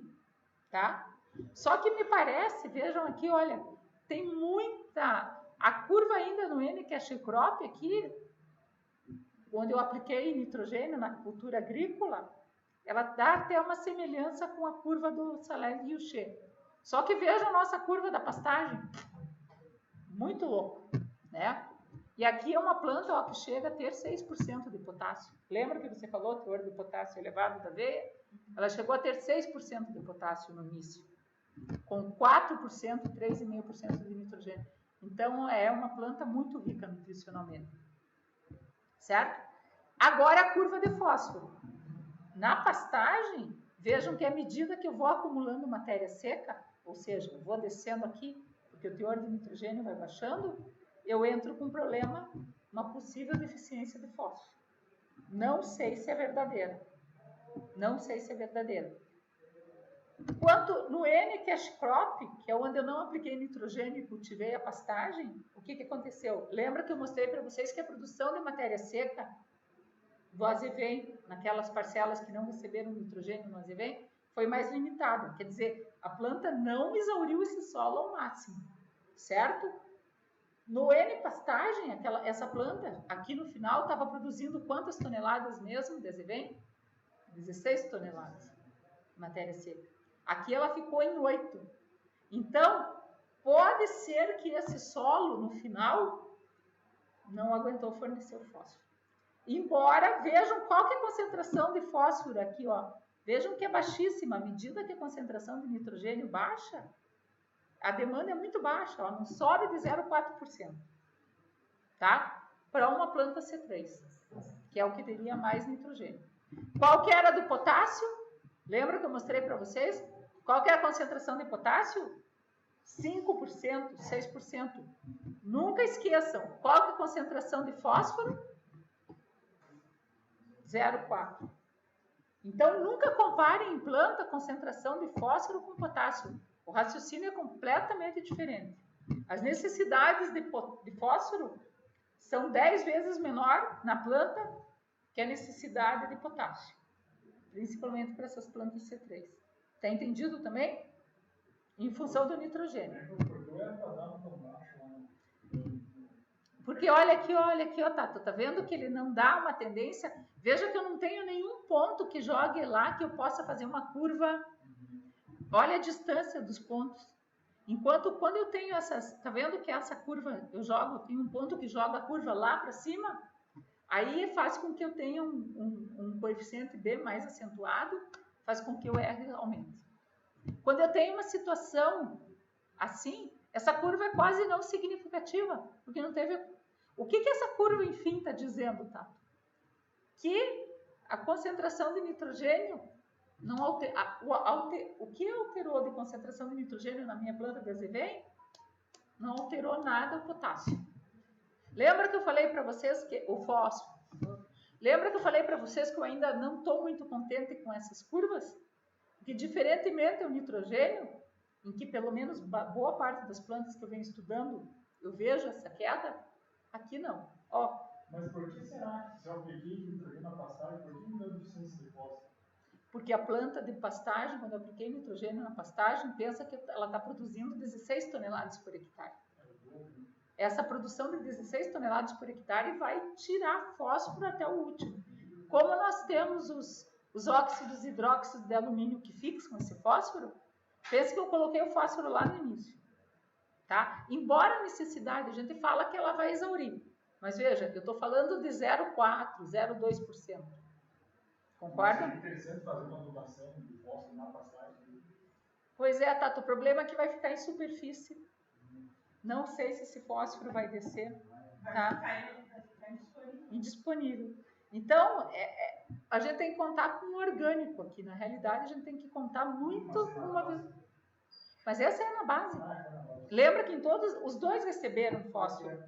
Tá? Só que me parece, vejam aqui, olha, tem muita... A curva ainda no N-cash crop aqui, onde eu apliquei nitrogênio na cultura agrícola, ela dá até uma semelhança com a curva do Salé-Riouché. Só que vejam a nossa curva da pastagem. Muito louco, né? E aqui é uma planta ó, que chega a ter 6% de potássio. Lembra que você falou teor de potássio elevado da aveia? Ela chegou a ter 6% de potássio no início, com 4%, 3,5% de nitrogênio. Então, é uma planta muito rica nutricionalmente. Certo? Agora, a curva de fósforo. Na pastagem, vejam que à medida que eu vou acumulando matéria seca, ou seja, eu vou descendo aqui, porque o teor de nitrogênio vai baixando, eu entro com um problema, uma possível deficiência de fósforo. Não sei se é verdadeira. Não sei se é verdadeira. Quanto no N-cash crop, que é onde eu não apliquei nitrogênio e cultivei a pastagem, o que aconteceu? Lembra que eu mostrei para vocês que a produção de matéria seca do azevém, naquelas parcelas que não receberam nitrogênio no azevém, foi mais limitada. Quer dizer, a planta não exauriu esse solo ao máximo, certo? No N-pastagem, essa planta, aqui no final, estava produzindo quantas toneladas mesmo de azevém? 16 toneladas de matéria seca. Aqui ela ficou em 8. Então, pode ser que esse solo, no final, não aguentou fornecer o fósforo. Embora, vejam qual que é a concentração de fósforo aqui, ó. Vejam que é baixíssima. À medida que a concentração de nitrogênio baixa, a demanda é muito baixa, ó, não sobe de 0,4%. Tá? Para uma planta C3, que é o que teria mais nitrogênio. Qual que era do potássio? Lembra que eu mostrei para vocês? Qual que é a concentração de potássio? 5%, 6%. Nunca esqueçam. Qual que é a concentração de fósforo? 0,4%. Então, nunca comparem em planta a concentração de fósforo com potássio. O raciocínio é completamente diferente. As necessidades de fósforo são 10 vezes menor na planta que a necessidade de potássio. Principalmente para essas plantas C3. Está entendido também? Em função do nitrogênio. Porque olha aqui, ó, Tato, tá vendo que ele não dá uma tendência? Veja que eu não tenho nenhum ponto que jogue lá que eu possa fazer uma curva. Olha a distância dos pontos. Enquanto quando eu tenho essas, tá vendo que essa curva tem um ponto que joga a curva lá para cima? Aí faz com que eu tenha um coeficiente B mais acentuado, faz com que o R aumente. Quando eu tenho uma situação assim, essa curva é quase não significativa, porque não teve... O que essa curva, enfim, está dizendo, Tato? Que a concentração de nitrogênio não o que alterou de concentração de nitrogênio na minha planta de azevém não alterou nada o potássio. Lembra que eu falei para vocês que o fósforo? Lembra que eu falei para vocês que eu ainda não estou muito contente com essas curvas? Que diferentemente o nitrogênio, em que pelo menos boa parte das plantas que eu venho estudando, eu vejo essa queda, aqui não. Ó, Mas por que será que se eu apliquei nitrogênio na pastagem, por que me deu deficiência de fósforo? Porque a planta de pastagem, quando eu apliquei nitrogênio na pastagem, pensa que ela está produzindo 16 toneladas por hectare. Essa produção de 16 toneladas por hectare vai tirar fósforo até o último. Como nós temos os óxidos e hidróxidos de alumínio que fixam esse fósforo, pensa que eu coloquei o fósforo lá no início. Tá? Embora a necessidade, a gente fala que ela vai exaurir. Mas veja, eu estou falando de 0,4%, 0,2%. Concorda? É interessante fazer uma adubação de fósforo na pastagem. Pois é, Tato, o problema é que vai ficar em superfície. Não sei se esse fósforo vai descer. Tá? Vai ficar Indisponível. Então, a gente tem que contar com o orgânico aqui. Na realidade, a gente tem que contar muito com uma vez. Mas essa é na base. Lembra que em todos, os dois receberam fósforo.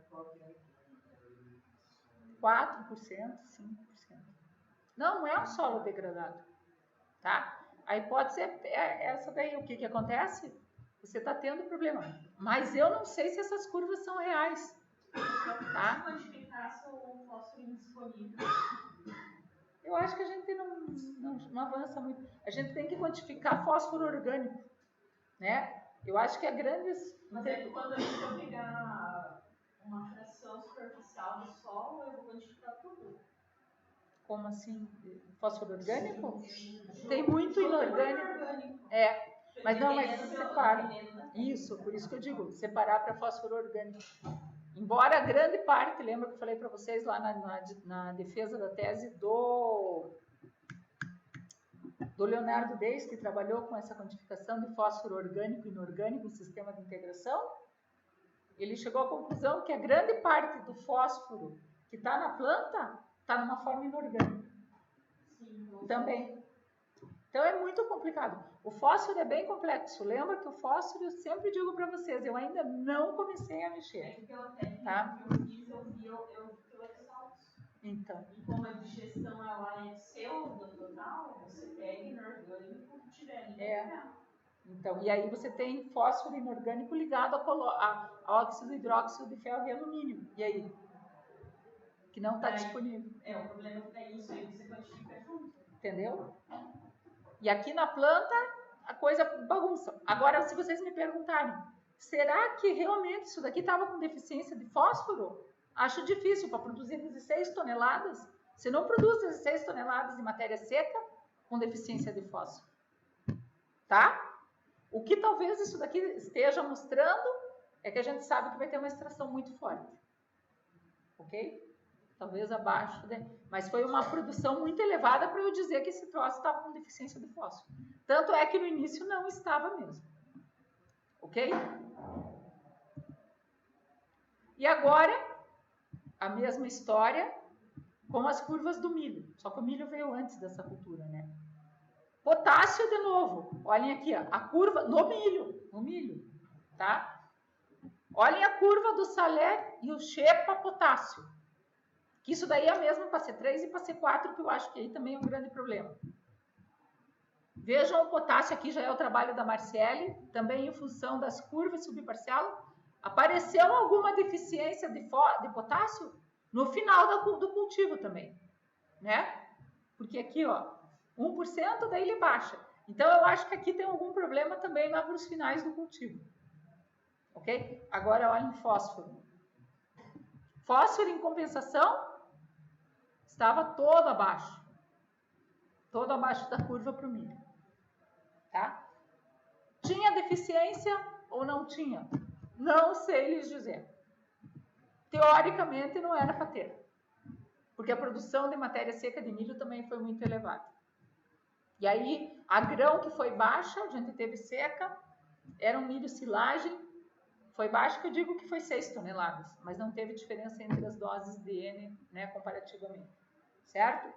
4%, 5%. Não é um solo degradado. Tá? A hipótese é essa daí. O que acontece? Você está tendo problema. Mas eu não sei se essas curvas são reais. Tá? quantificar o fósforo indisponível. Eu acho que a gente não avança muito. A gente tem que quantificar fósforo orgânico. Né? Eu acho que a grandes... Mas aí, quando a gente for pegar uma fração superficial do solo, eu vou quantificar tudo. Como assim? Fósforo orgânico? Tem muito inorgânico. Mas não, mas separa. Isso, por isso que eu digo, separar para fósforo orgânico. Embora a grande parte, lembra que eu falei para vocês lá na defesa da tese do Leonardo Deis, que trabalhou com essa quantificação de fósforo orgânico e inorgânico em sistema de integração, ele chegou à conclusão que a grande parte do fósforo que está na planta está numa forma inorgânica. Sim, também. Então é muito complicado. O fósforo é bem complexo. Lembra que o fósforo, eu sempre digo para vocês, eu ainda não comecei a mexer. Pela técnica tá? que eu fiz, eu vi pelos saltos. Então. E como a digestão ela é pseudo total, você pega inorgânico que tiver ali. Então, e aí você tem fósforo inorgânico ligado a óxido, hidróxido de ferro e alumínio. E aí? Que não está disponível. O problema é que é isso aí, você quantifica junto. Entendeu? E aqui na planta, a coisa bagunça. Agora, se vocês me perguntarem, será que realmente isso daqui estava com deficiência de fósforo? Acho difícil. Para produzir 16 toneladas, você não produz 16 toneladas de matéria seca com deficiência de fósforo. Tá? O que talvez isso daqui esteja mostrando é que a gente sabe que vai ter uma extração muito forte. Ok? Talvez abaixo, mas foi uma produção muito elevada para eu dizer que esse troço estava com deficiência de fósforo. Tanto é que no início não estava mesmo. Ok? E agora, a mesma história com as curvas do milho. Só que o milho veio antes dessa cultura, né? Potássio de novo. Olhem aqui, ó, a curva no milho, tá? Olhem a curva do Salé e o Xepa potássio. Que isso daí é a mesma para C3 e para C4, que eu acho que aí também é um grande problema. Vejam o potássio aqui, já é o trabalho da Marciele, também em função das curvas subparcial. Apareceu alguma deficiência de potássio no final do cultivo também, né? Porque aqui, ó, 1%, daí ele baixa. Então, eu acho que aqui tem algum problema também lá para os finais do cultivo. Ok? Agora, olhem fósforo. Fósforo, em compensação, estava todo abaixo da curva para o milho. Tá? Tinha deficiência ou não tinha? Não sei lhes dizer. Teoricamente, não era para ter. Porque a produção de matéria seca de milho também foi muito elevada. E aí, a grão que foi baixa, a gente teve seca, era um milho silagem, foi baixo, que eu digo que foi 6 toneladas, mas não teve diferença entre as doses de N, né, comparativamente. Certo?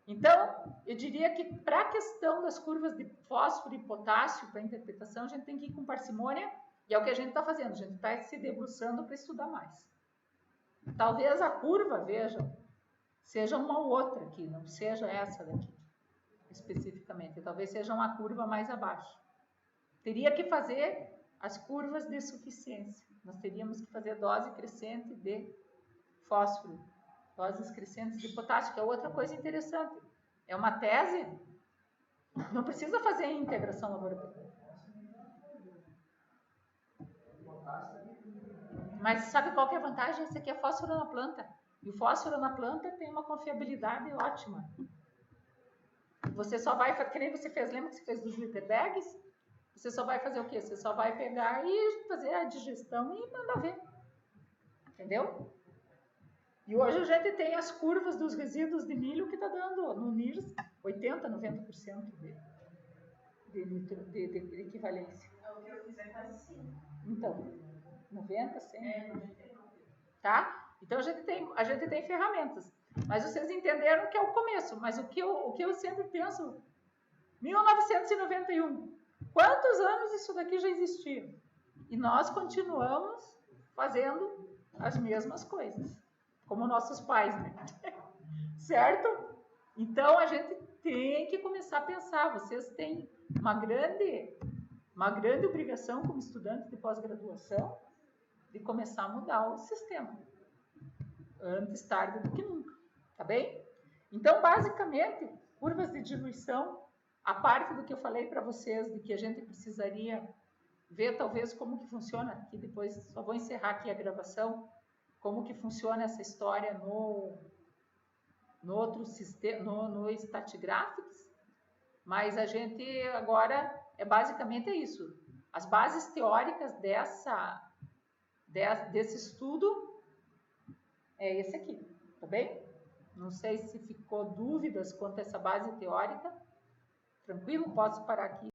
Então, eu diria que para a questão das curvas de fósforo e potássio, para a interpretação, a gente tem que ir com parcimônia, e é o que a gente está fazendo, a gente está se debruçando para estudar mais. Talvez a curva, vejam, seja uma outra aqui, não seja essa daqui, especificamente. Talvez seja uma curva mais abaixo. Teria que fazer as curvas de suficiência. Nós teríamos que fazer dose crescente de fósforo, doses crescentes de potássio, que é outra coisa interessante. É uma tese, não precisa fazer em integração laboratorial. Mas sabe qual que é a vantagem? Esse aqui é fósforo na planta. E o fósforo na planta tem uma confiabilidade ótima. Você só vai, que nem você fez, lembra que você fez dos liter bags? Você só vai fazer o quê? Você só vai pegar e fazer a digestão e mandar ver. Entendeu? E hoje a gente tem as curvas dos resíduos de milho que está dando no NIRS 80%, 90% de equivalência. É o que eu fizer quase 5. Então, 90%, 100%. 99. Tá? Então a gente tem ferramentas. Mas vocês entenderam que é o começo. Mas o que eu sempre penso, 1991, quantos anos isso daqui já existia? E nós continuamos fazendo as mesmas coisas, como nossos pais, né? Certo? Então a gente tem que começar a pensar. Vocês têm uma grande obrigação como estudantes de pós-graduação de começar a mudar o sistema. Antes tarde do que nunca. Tá bem? Então, basicamente, curvas de diluição, a parte do que eu falei para vocês, de que a gente precisaria ver talvez como que funciona, aqui depois só vou encerrar aqui a gravação, como que funciona essa história no outro sistema, no Stratigraphics, mas a gente agora basicamente isso. As bases teóricas desse estudo é esse aqui, tá bem? Não sei se ficou dúvidas quanto a essa base teórica. Tranquilo? Posso parar aqui?